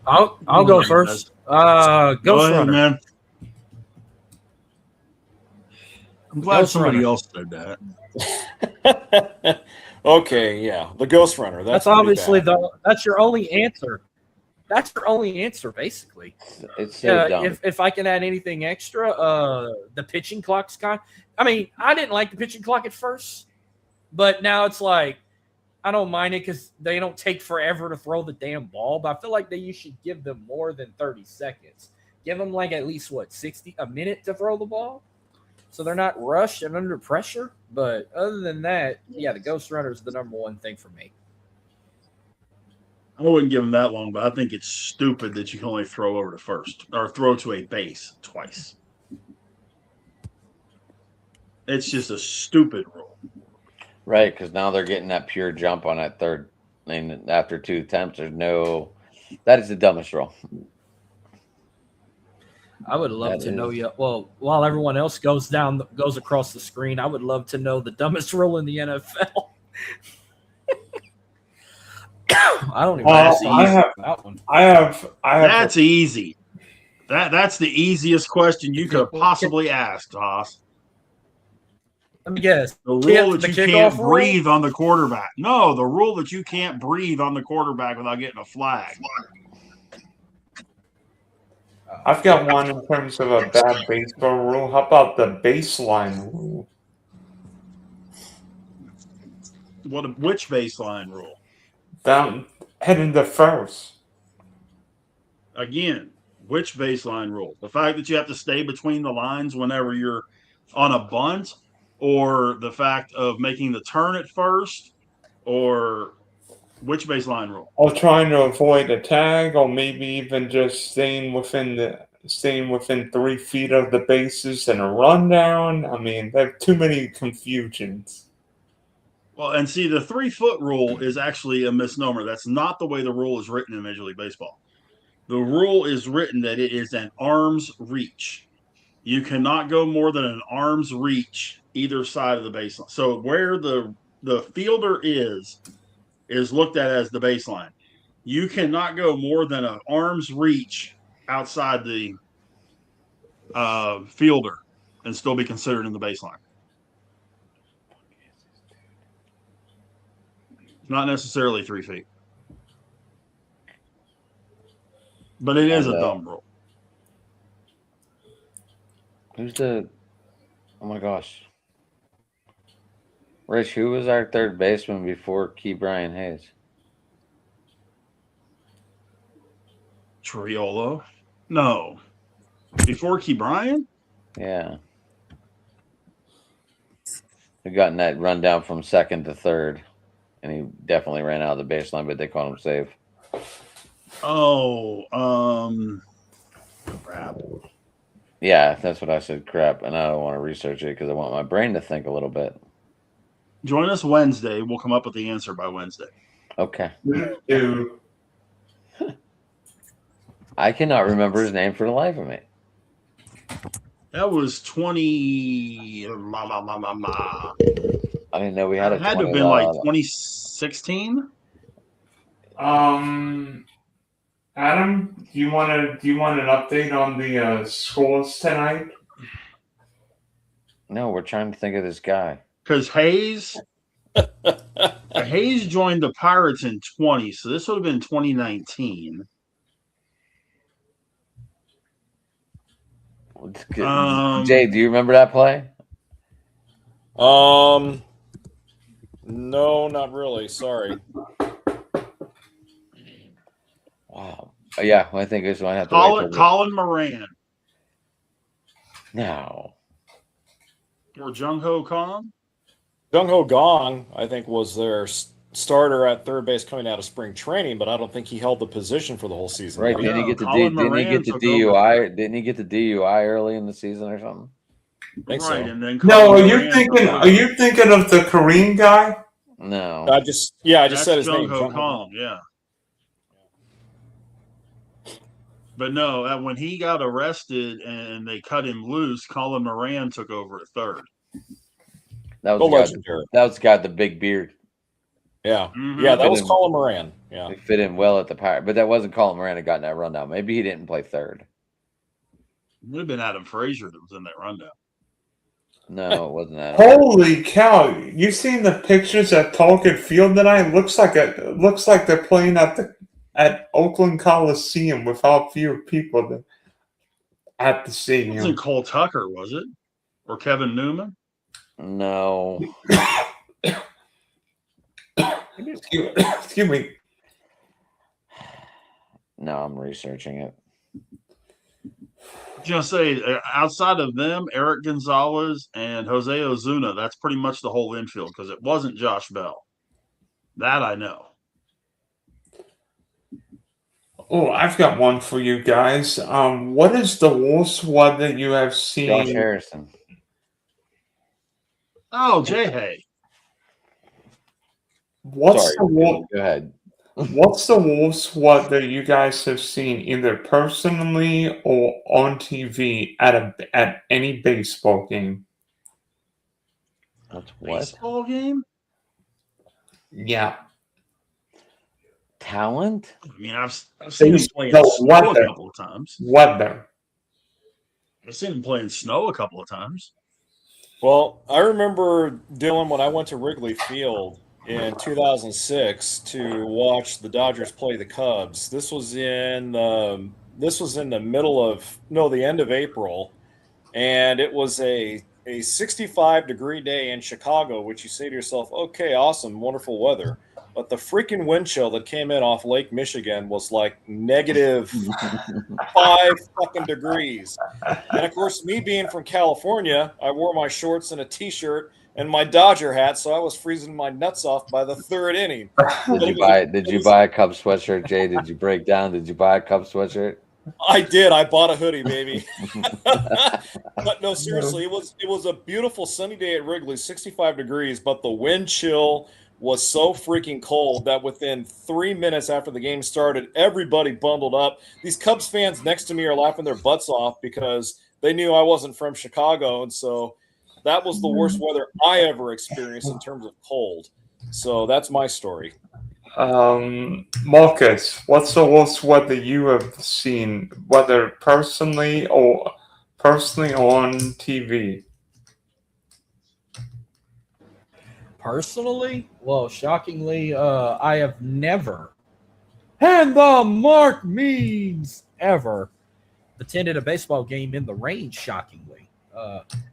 I'll go first. Ghost Go ahead, Runner. man. I'm glad Ghost somebody Runner. else said that. Okay, yeah, the Ghost Runner. That's obviously that's your only answer. That's your only answer, basically. It's so dumb. If I can add anything extra, the pitching clock's I mean, I didn't like the pitching clock at first, but now it's like I don't mind it because they don't take forever to throw the damn ball. But I feel like you should give them more than 30 seconds. Give them like at least 60 minute to throw the ball, so they're not rushed and under pressure. But other than that, yeah, the Ghost Runner is the number one thing for me. I wouldn't give him that long, but I think it's stupid that you can only throw over to first or throw to a base twice. It's just a stupid rule. Right, because now they're getting that pure jump on that third. And after 2 attempts, that is the dumbest rule. I would love That to know is- you. Well, while everyone else goes across the screen, I would love to know the dumbest rule in the NFL. I don't even Well, see I have- that one. I have. That's easy. That's the easiest question you could have possibly asked, Haas. Let me guess. The Kick- rule that the you kickoff can't rule? breathe on the quarterback. No, the rule that you can't breathe on the quarterback without getting a flag. I've got one in terms of a bad baseball rule. How about the baseline rule? Which baseline rule? Down heading to first. Again, which baseline rule? The fact that you have to stay between the lines whenever you're on a bunt, or the fact of making the turn at first, or which baseline rule? Or trying to avoid a tag, or maybe even just staying within 3 feet of the bases and a rundown. I mean, there are too many confusions. Well, and see, the 3-foot rule is actually a misnomer. That's not the way the rule is written in Major League Baseball. The rule is written that it is an arm's reach. You cannot go more than an arm's reach either side of the baseline. So where the fielder is looked at as the baseline. You cannot go more than an arm's reach outside the fielder and still be considered in the baseline. Not necessarily 3 feet. But it is a dumb rule. Oh my gosh. Rich, who was our third baseman before Key Brian Hayes? Triolo? No. Before Key Brian? Yeah. We gotten that rundown from second to third. And he definitely ran out of the baseline, but they called him safe. Oh, crap. Yeah, that's what I said, crap. And I don't want to research it because I want my brain to think a little bit. Join us Wednesday. We'll come up with the answer by Wednesday. Okay. Dude, I cannot remember his name for the life of me. That was 20. I didn't know we had a It had to have 20 been like law. 2016. Adam, do you want an update on the scores tonight? No, we're trying to think of this guy. Because Hayes joined the Pirates in 20, so this would have been 2019. Jay, do you remember that play? No, not really. Sorry. Wow. Oh, yeah, I think this one I have to Colin Moran No. or Jung Ho Kong. Jung Ho Gong, I think, was their starter at third base coming out of spring training, but I don't think he held the position for the whole season. Right? Didn't he get the DUI? Didn't he get the DUI early in the season or something? I think so. And then No, Colin are you Moran thinking? took Are you thinking of the Korean guy? No. I just said his Jung name. Ho Kong, yeah. But no, when he got arrested and they cut him loose, Colin Moran took over at third. That The was legendary. that was the guy with the big beard. Yeah. Mhm. Yeah, that Fit was in- Colin Moran. Yeah. He fit in well at the Pirate, but that wasn't Colin Moran that got in that rundown. Maybe he didn't play third. It would have been Adam Frazier that was in that rundown. No, it wasn't that. Holy cow! You seen the pictures at Talcott Field tonight? Looks like they're playing at Oakland Coliseum without fewer people at the It stadium. wasn't Cole Tucker, was it? Or Kevin Newman? No. Excuse me. No, I'm researching it. Just say outside of them, Eric Gonzalez and Jose Ozuna, that's pretty much the whole infield because it wasn't Josh Bell. That I know. Oh, I've got one for you guys. What is the worst weather you have Josh seen? Harrison. Oh, Jay Hay. What's Sorry. the Go ahead. What's the worst weather you guys have seen, either personally or on TV at any baseball game? That's what? Baseball game? Yeah. Talent? I mean, I've seen him play in No, snow a weather. couple of times. Weather. I've seen him play in snow a couple of times. Well, I remember, Dylan, when I went to Wrigley Field in 2006 to watch the Dodgers play the Cubs. This was in the end of April, and it was a 65-degree day in Chicago, which you say to yourself, okay, awesome, wonderful weather. But the freaking wind chill that came in off Lake Michigan was like negative 5 fucking degrees. And of course, me being from California, I wore my shorts and a t-shirt and my Dodger hat, so I was freezing my nuts off by the third inning. Did you buy a Cubs sweatshirt, Jay? Did you break down? Did you buy a Cubs sweatshirt? I did. I bought a hoodie, baby. But no, seriously, it was a beautiful sunny day at Wrigley, 65 degrees, but the wind chill was so freaking cold that within 3 minutes after the game started, everybody bundled up. These Cubs fans next to me are laughing their butts off because they knew I wasn't from Chicago, and so that was the worst weather I ever experienced in terms of cold. So that's my story. Marcus, what's the worst weather you have seen, whether personally or on TV? Personally, well, shockingly, I have never, and the mark means ever, attended a baseball game in the rain, shockingly.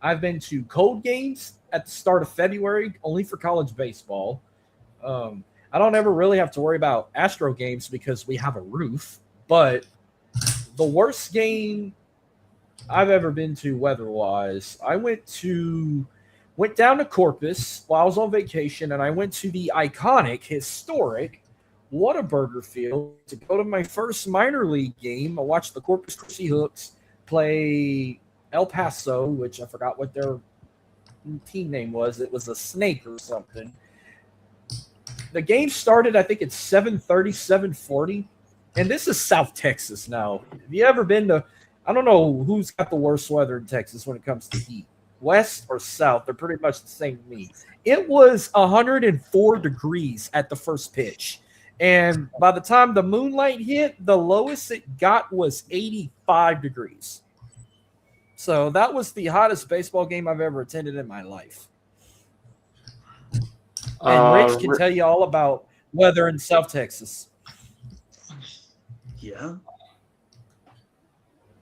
I've been to cold games at the start of February, only for college baseball. I don't ever really have to worry about Astro games because we have a roof, but the worst game I've ever been to weather-wise, I went down to Corpus while I was on vacation, and I went to the iconic, historic Whataburger Field to go to my first minor league game. I watched the Corpus Christi Hooks play El Paso, which I forgot what their team name was. It was a Snake or something. The game started, I think it's 7:30, 7:40, and this is South Texas now. Have you ever been to, I don't know who's got the worst weather in Texas when it comes to heat. West or south, they're pretty much the same to me. It was 104 degrees at the first pitch. And by the time the moonlight hit, the lowest it got was 85 degrees. So that was the hottest baseball game I've ever attended in my life. And Rich can tell you all about weather in South Texas. Yeah.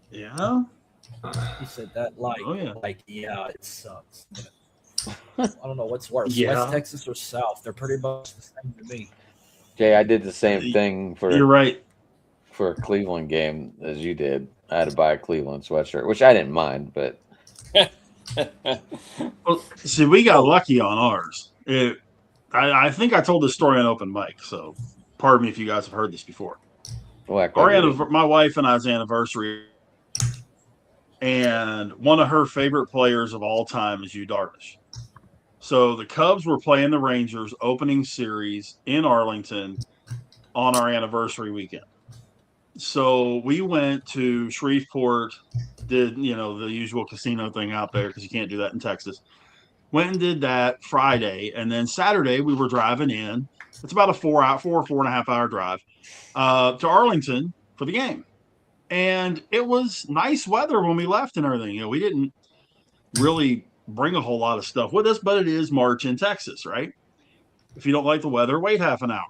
Yeah. He said that yeah, it sucks. I don't know what's worse, Yeah. West Texas or South. They're pretty much the same to me. Jay, I did the same thing You're right. for a Cleveland game as you did. I had to buy a Cleveland sweatshirt, which I didn't mind, but Well, see, we got lucky on ours. I think I told this story on open mic, so pardon me if you guys have heard this before. My wife and I's anniversary, and one of her favorite players of all time is Yu Darvish. So the Cubs were playing the Rangers opening series in Arlington on our anniversary weekend. So we went to Shreveport, did, the usual casino thing out there because you can't do that in Texas. Went and did that Friday. And then Saturday we were driving in. It's about a 4.5 hour drive to Arlington for the game. And it was nice weather when we left and everything. We didn't really bring a whole lot of stuff with us, but it is March in Texas, right? If you don't like the weather, wait half an hour.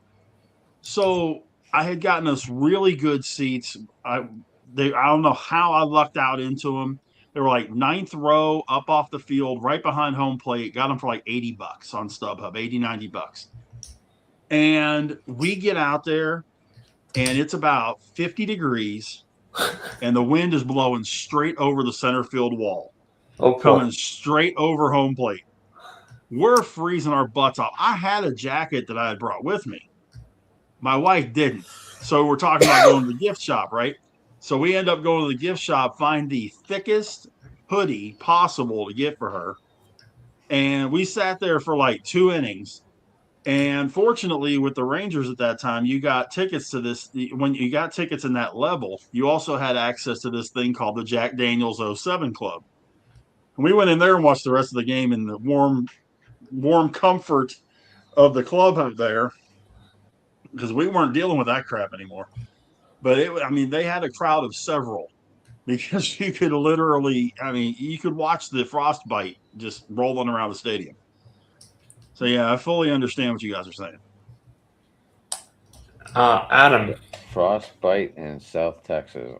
So I had gotten us really good seats. I don't know how I lucked out into them. They were like 9th row up off the field, right behind home plate. Got them for like $80 on StubHub, $80-$90. And we get out there, and it's about 50 degrees, and the wind is blowing straight over the center field wall, coming straight over home plate. We're freezing our butts off. I had a jacket that I had brought with me. My wife didn't. So we're talking about going to the gift shop, right? So we end up going to the gift shop, find the thickest hoodie possible to get for her. And we sat there for like 2 innings. And fortunately, with the Rangers at that time, you got tickets to this. When you got tickets in that level, you also had access to this thing called the Jack Daniels 07 Club. And we went in there and watched the rest of the game in the warm comfort of the club up there, because we weren't dealing with that crap anymore. But they had a crowd of several, because you could literally, you could watch the frostbite just rolling around the stadium. So yeah, I fully understand what you guys are saying. Adam. Frostbite in South Texas.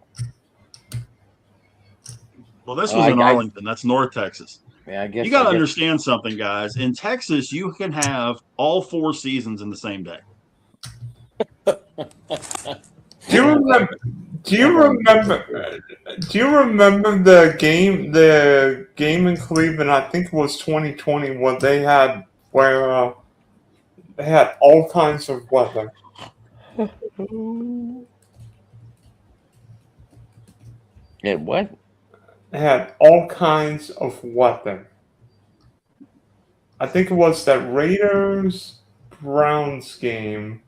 Well, this was in Arlington. That's North Texas. Yeah, I guess you got to understand something, guys. In Texas, you can have all 4 seasons in the same day. Do you remember the game in Cleveland? I think it was 2020 where they had all kinds of weather. Yeah, what? They had all kinds of weather. I think it was that Raiders-Browns game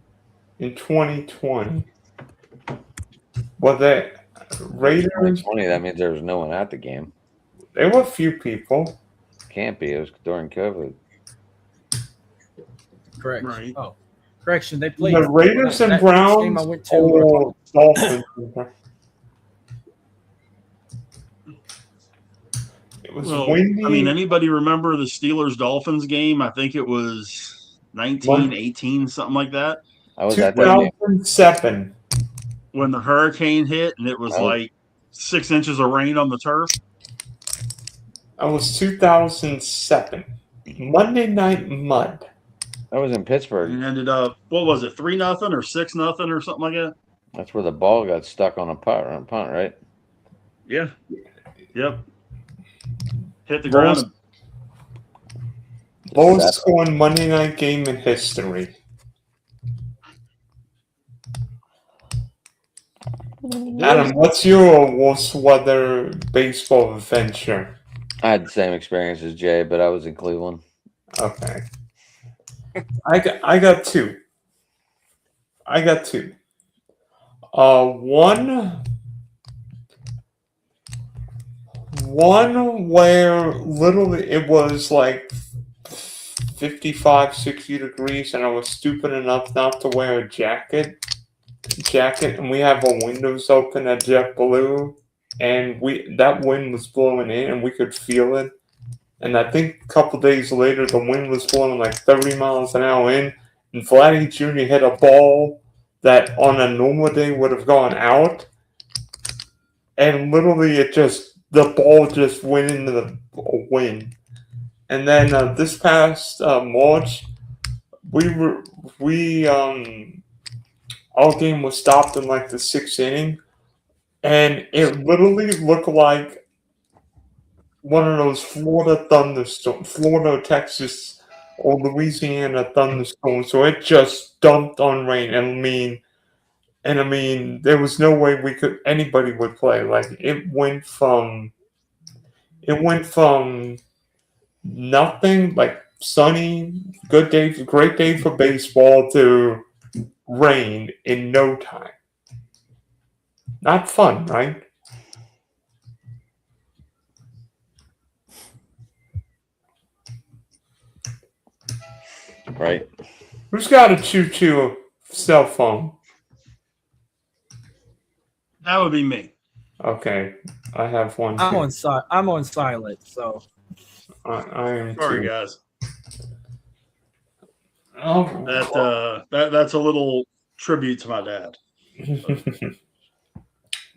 in 2020. Well, the Raiders. 2020, that means there was no one at the game. There were a few people. Can't be. It was during COVID. Correct. Right. Oh, correction. They played The Raiders and Browns. Game I went to. Or Dolphins. It was windy. Anybody remember the Steelers-Dolphins game? I think it was 1918, something like that. I was at that game. 2007. When the hurricane hit and it was like 6 inches of rain on the turf. That was 2007. Monday Night Mud. That was in Pittsburgh. And ended up, what was it, 3-0 or 6-0 or something like that? That's where the ball got stuck on a punt, right? Yeah. Yep. Hit the ground. Lowest scoring Monday night game in history. Adam, what's your worst weather baseball adventure? I had the same experience as Jay, but I was in Cleveland. Okay. I got two. One where literally it was like 55, 60 degrees, and I was stupid enough not to wear a jacket, and we have our windows open at JetBlue, and that wind was blowing in, and we could feel it. And I think a couple days later, the wind was blowing like 30 miles an hour in, and Vladdy Jr. hit a ball that on a normal day would have gone out, and literally the ball just went into the wind. And then this past March, our game was stopped in like the 6th inning, and it literally looked like one of those Florida thunderstorms, Florida, Texas, or Louisiana thunderstorms. So it just dumped on rain, and I mean, there was no way anybody would play. Like it went from nothing, like sunny, good day, great day for baseball, to rain in no time. Not fun, right? Right. Who's got a choo-choo cell phone? That would be me. Okay, I have one. I'm too. on silent, so I am Sorry, too. guys. Oh, That's a little tribute to my dad.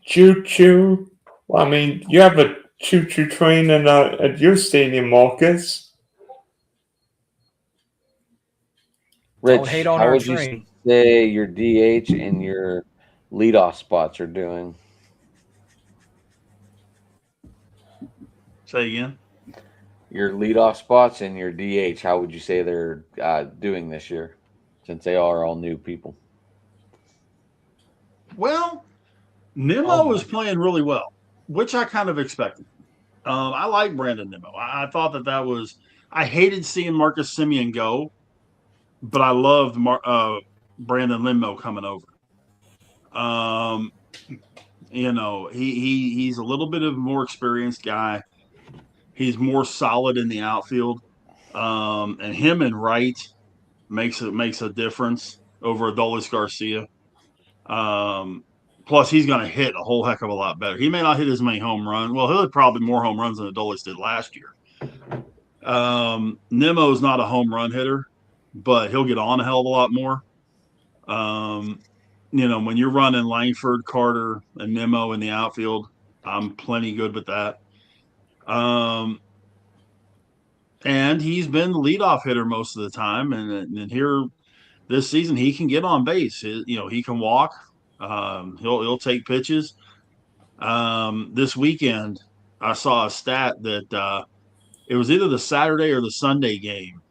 choo-choo. Well, I mean, you have a choo-choo train at your stadium, Marcus. Rich, don't hate on how our would you train. say your DH and your leadoff spots are doing? Say again. Your leadoff spots and your DH, how would you say they're doing this year, since they are all new people? Well, Nimmo is playing really well, which I kind of expected. I like Brandon Nimmo. I thought that was. I hated seeing Marcus Semien go, but I loved Brandon Nimmo coming over. He's a little bit of a more experienced guy. He's more solid in the outfield, and him and Wright makes a difference over Adolis Garcia. Plus, he's going to hit a whole heck of a lot better. He may not hit as many home runs. Well, he'll hit probably more home runs than Adolis did last year. Nimmo's not a home run hitter, but he'll get on a hell of a lot more. When you're running Langford, Carter, and Nimmo in the outfield, I'm plenty good with that. And he's been the leadoff hitter most of the time. And here this season, he can get on base. He can walk. He'll take pitches. This weekend, I saw a stat that it was either the Saturday or the Sunday game.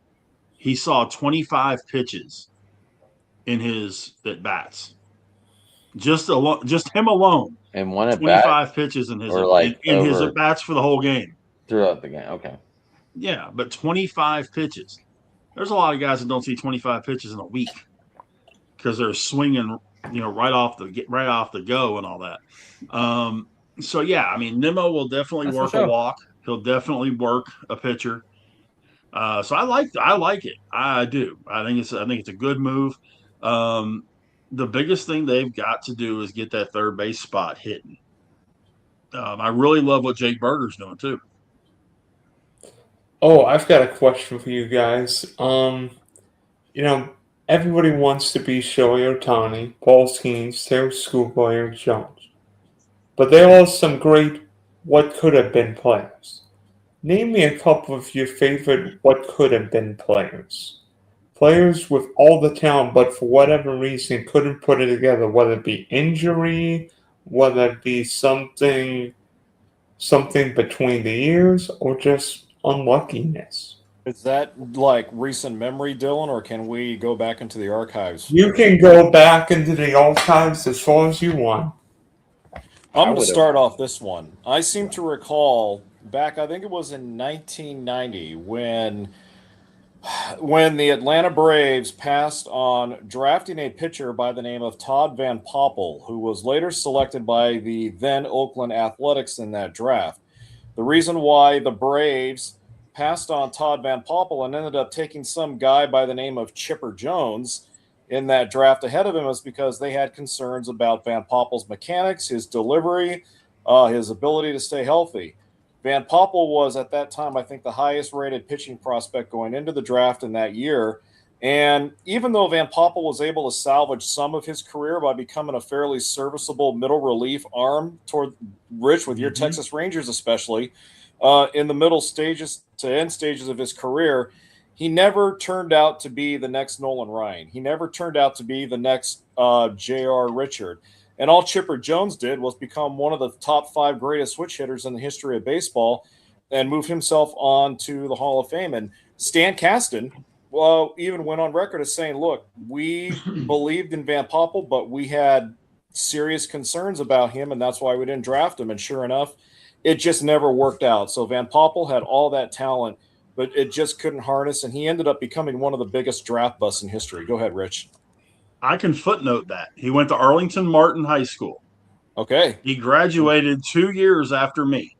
He saw 25 pitches in his at bats. Just him alone. And one at 25 pitches in his his at bats for the whole game. Throughout the game, okay. Yeah, but 25 pitches. There's a lot of guys that don't see 25 pitches in a week because they're swinging, right off the go and all that. So yeah, I mean, Nimmo will definitely work a walk. He'll definitely work a pitcher. So I like it. I do. I think it's a good move. The biggest thing they've got to do is get that third base spot hitting. I really love what Jake Berger's doing too. Oh, I've got a question for you guys. Everybody wants to be Shohei Ohtani, Paul Skeens, Terry Schoolboy, Eric Jones. But there are some great what could have been players. Name me a couple of your favorite what could have been players. Players with all the talent, but for whatever reason couldn't put it together, whether it be injury, whether it be something between the ears, or just unluckiness. Is that like recent memory, Dylan, or can we go back into the archives? You can go back into the archives as far as you want. I'm going to start off this one. I seem to recall back, I think it was in 1990, when the Atlanta Braves passed on drafting a pitcher by the name of Todd Van Poppel, who was later selected by the then Oakland Athletics in that draft. The reason why the Braves passed on Todd Van Poppel and ended up taking some guy by the name of Chipper Jones in that draft ahead of him is because they had concerns about Van Poppel's mechanics, his delivery, his ability to stay healthy. Van Poppel was at that time, I think, the highest rated pitching prospect going into the draft in that year. And even though Van Poppel was able to salvage some of his career by becoming a fairly serviceable middle relief arm toward Rich with your Texas Rangers, especially in the middle stages to end stages of his career, he never turned out to be the next Nolan Ryan. He never turned out to be the next J.R. Richard. And all Chipper Jones did was become one of the top 5 greatest switch hitters in the history of baseball and move himself on to the Hall of Fame. And Stan Kasten even went on record as saying, look, we believed in Van Poppel, but we had serious concerns about him, and that's why we didn't draft him. And sure enough, it just never worked out. So Van Poppel had all that talent, but it just couldn't harness, and he ended up becoming one of the biggest draft busts in history. Go ahead, Rich. I can footnote that. He went to Arlington Martin High School. Okay. He graduated 2 years after me.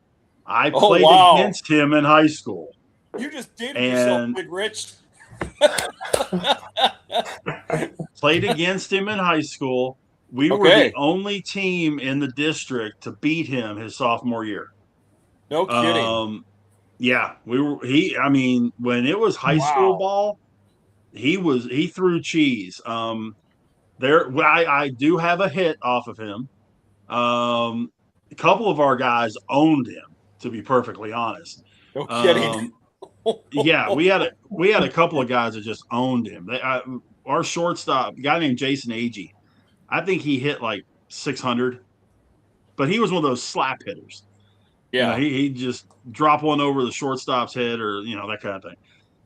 I played against him in high school. You just dated yourself, Big Rich. Played against him in high school. We were the only team in the district to beat him his sophomore year. No kidding. Yeah, we were. I mean, when it was high school ball, he threw cheese. I do have a hit off of him. A couple of our guys owned him, to be perfectly honest. No kidding. Yeah, we had a couple of guys that just owned him. Our shortstop, a guy named Jason Agee, I think he hit like 600, but he was one of those slap hitters. Yeah, he just drop one over the shortstop's head, or that kind of thing,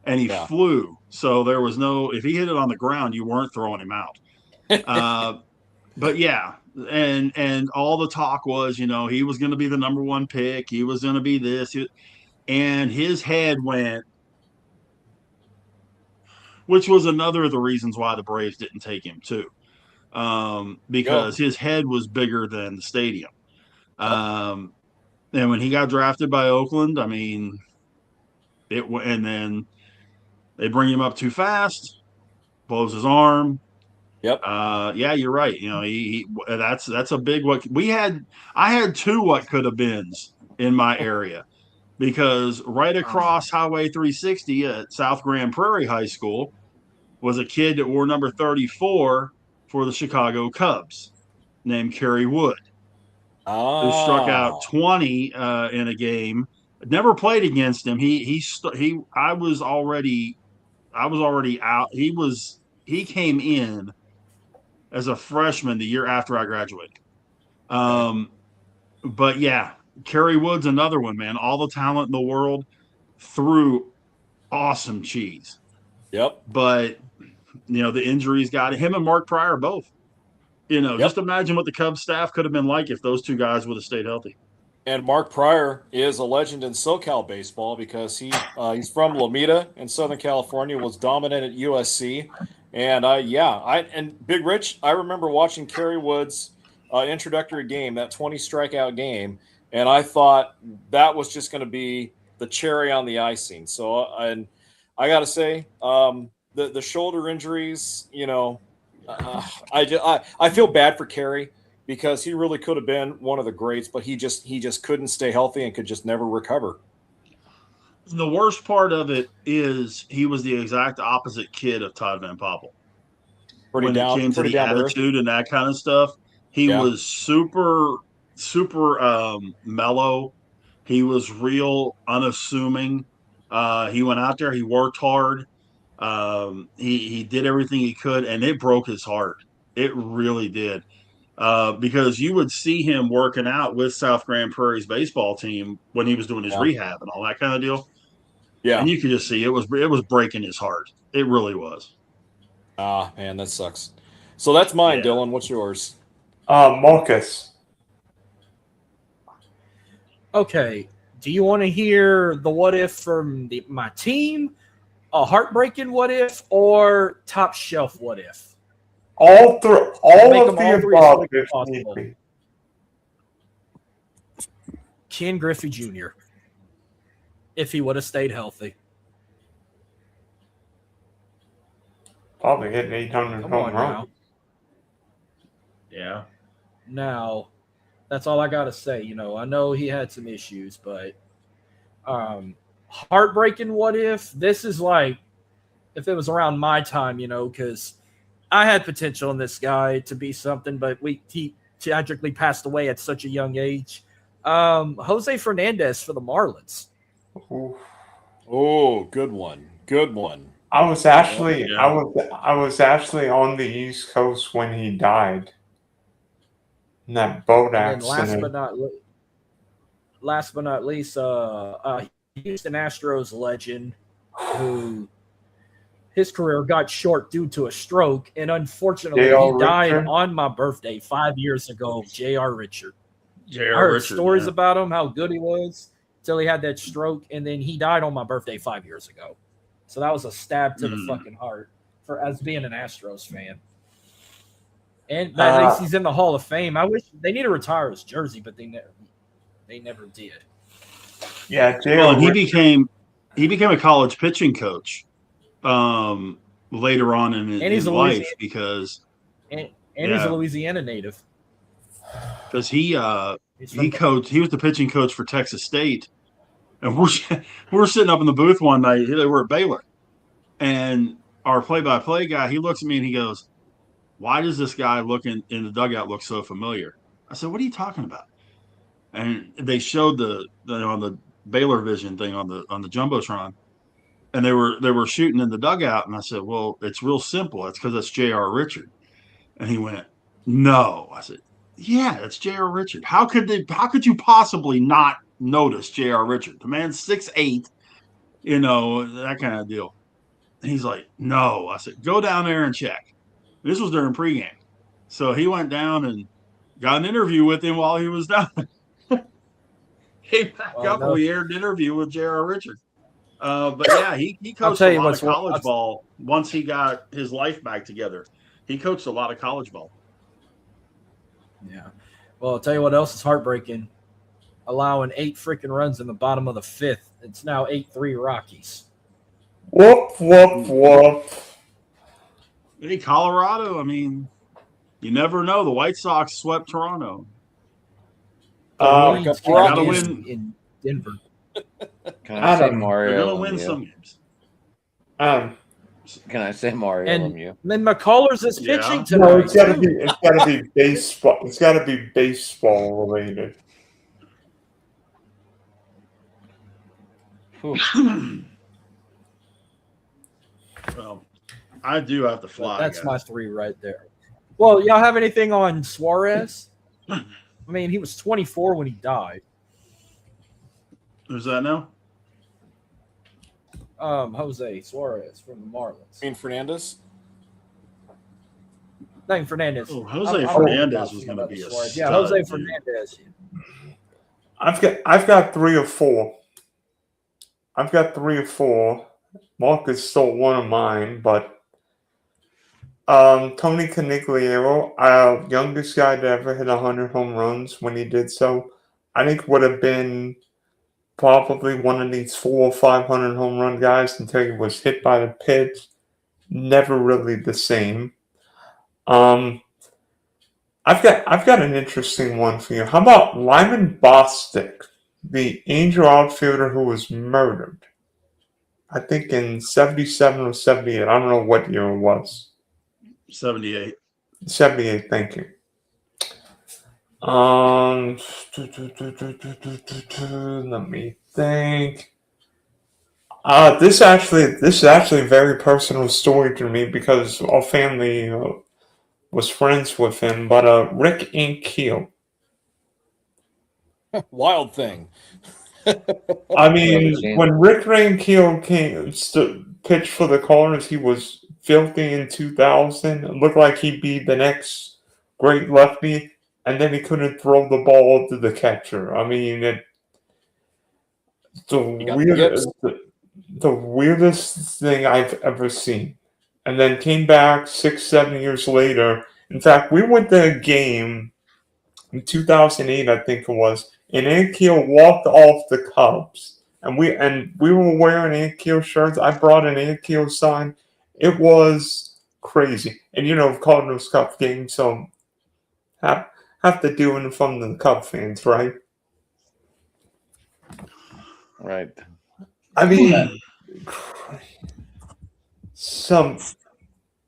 and he flew. So there was no, if he hit it on the ground, you weren't throwing him out. But yeah, and all the talk was, he was going to be the number 1 pick. He was going to be this, and his head went, which was another of the reasons why the Braves didn't take him too, because his head was bigger than the stadium. And when he got drafted by Oakland, I mean, and then they bring him up too fast, blows his arm. Yep. Yeah, you're right. That's a big what we had. I had 2 what could have beens in my area, because right across Highway 360 at South Grand Prairie High School was a kid that wore number 34 for the Chicago Cubs named Kerry Wood, who struck out 20 in a game. Never played against him. I was already out. He came in as a freshman the year after I graduated. But yeah, Kerry Wood's another one, man. All the talent in the world, threw awesome cheese. Yep. But the injuries got him, and Mark Pryor both. Just imagine what the Cubs staff could have been like if those 2 guys would have stayed healthy. And Mark Pryor is a legend in SoCal baseball because he's from Lomita in Southern California, was dominant at USC. And and Big Rich, I remember watching Kerry Wood's introductory game, that 20 strikeout game, and I thought that was just going to be the cherry on the icing. So, and I got to say, the shoulder injuries, I feel bad for Kerry, because he really could have been one of the greats, but he just couldn't stay healthy and could just never recover. The worst part of it is he was the exact opposite kid of Todd Van Poppel. When it came to the attitude and that kind of stuff, he was super, super mellow. He was real unassuming. He went out there, he worked hard. He did everything he could, and it broke his heart. It really did. Because you would see him working out with South Grand Prairie's baseball team when he was doing his rehab and all that kind of deal. Yeah. And you could just see it was breaking his heart. It really was. Man, that sucks. So that's mine, Dylan. What's yours? Marcus. Okay. Do you want to hear the what if from my team, a heartbreaking what if, or top shelf what if? All of the above if need be. Ken Griffey Jr., if he would have stayed healthy. Probably hitting 800 home runs. Yeah. Now, That's all I gotta say. I know he had some issues, but heartbreaking. What if this is like if it was around my time? Because I had potential in this guy to be something, but he tragically passed away at such a young age. Jose Fernandez for the Marlins. Ooh. Oh, good one. Good one. I was actually Yeah. I was actually on the East Coast when he died. In that boat And then accident. last but not least, Houston Astros legend who his career got short due to a stroke, and unfortunately, J.R. he died Richard? on my birthday 5 years ago. J.R. Richard. I J.R. heard Richard, stories yeah. about him, how good he was, till he had that stroke, and then he died on my birthday 5 years ago. So that was a stab to the fucking heart for as being an Astros fan. And at least he's in the Hall of Fame. I wish they need to retire his jersey, but they never did. Yeah, Well, J.R. and he Richard. became a college pitching coach later on in he's his a life Louisiana- because And he's Yeah. a Louisiana native. he He's from was the pitching coach for Texas State, and we're sitting up in the booth one night. They were at Baylor, and our play-by-play guy, he looks at me and he goes, "Why does this guy looking in the dugout look so familiar?" I said, "What are you talking about?" And they showed the on the Baylor Vision thing on the jumbotron, and they were shooting in the dugout, and I said, "Well, it's real simple. It's because it's J.R. Richard." And he went, "No." I said, "Yeah, it's J.R. Richard. How could you possibly not notice J.R. Richard? The man's 6'8", that kind of deal." And he's like, "No." I said, "Go down there and check." This was during pregame. So he went down and got an interview with him while he was down. Came back up and we aired an interview with J.R. Richard. But yeah, he coached tell a you lot of what's- college ball once he got his life back together. He coached a lot of college ball. Yeah. Well, I'll tell you what else is heartbreaking. Allowing 8 freaking runs in the bottom of the 5th. It's now 8-3 Rockies. Whoop, whoop, whoop. Hey, Colorado, I mean, you never know. The White Sox swept Toronto. Leeds gotta can't win. in Denver. Can I say Adam, Mario? They're going to win Lemieux? some games. Can I say Mario And Lemieux? then McCullers is Yeah. pitching No, tonight. it's gotta too. be baseball. It's gotta be baseball related. Well, I do have to fly. That's guys. my 3 right there. Well, y'all have anything on Suarez? I mean, he was 24 when he died. Who's that now? Jose Suarez from the Marlins. I mean, Fernandez. Not Fernandez. Oh, Jose I'm Fernandez talking was going to about be a Suarez. stud, Yeah, Jose dude. Fernandez. I've got 3 or 4. I've got 3 or 4. Marcus stole one of mine, but Tony Conigliaro, youngest guy to ever hit 100 home runs when he did so, I think would have been probably one of these 400 or 500 home run guys until he was hit by the pitch. Never really the same. I've got an interesting one for you. How about Lyman Bostic, the Angel outfielder who was murdered? I think in 77 or 78. I don't know what year it was. 78. 78, thank you. Let me think. This is actually a very personal story to me because our family was friends with him. But Rick Ankiel. Wild thing. I mean, Never seen when Rick Ankiel pitched for the Cardinals, he was filthy in 2000. It looked like he'd be the next great lefty, and then he couldn't throw the ball to the catcher. I mean, the weirdest thing I've ever seen. And then came back 6-7 years later. In fact, we went to a game in 2008, I think it was, and Ankiel walked off the Cubs. And we were wearing Ankiel shirts. I brought an Ankiel sign. It was crazy. And Cardinals Cup game, so have to do in front of the Cub fans, right? Right. I mean,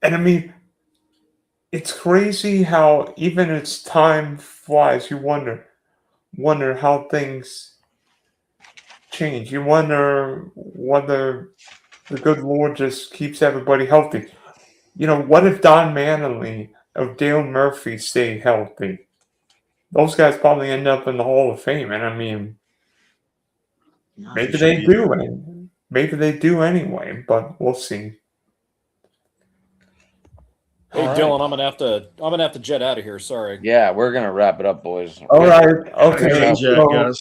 and I mean, it's crazy how even as time flies, you wonder how things change. You wonder whether the good Lord just keeps everybody healthy. You know, what if Don Mattingly or Dale Murphy stay healthy? Those guys probably end up in the Hall of Fame, and I mean, maybe they do, and maybe they do anyway. But we'll see. Hey, All right. Dylan, I'm gonna have to jet out of here. Sorry. Yeah, we're gonna wrap it up, boys. All right, okay. Good Jack, So, guys.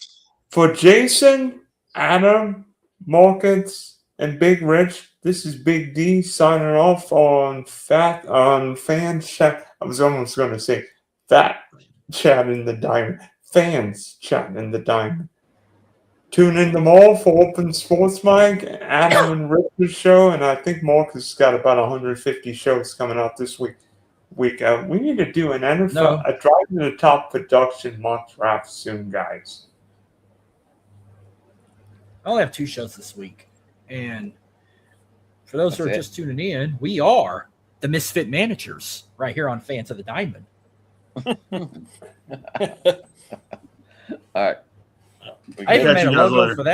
for Jason, Adam, Markets, and Big Rich, this is Big D signing off on Fan Chat. I was almost going to say Fat Chat in the Diamond. Fans Chat in the Diamond. Tune in tomorrow for Open Sports Mic, Adam and Rich's show, and I think Marcus got about 150 shows coming out this week. We need to do an NFL, a Drive to the Top production mock draft soon, guys. I only have 2 shows this week. And for those who are That's it. just tuning in, we are the Misfit Managers right here on Fans of the Diamond. All right. We I even Catch made you a guys logo later. for that.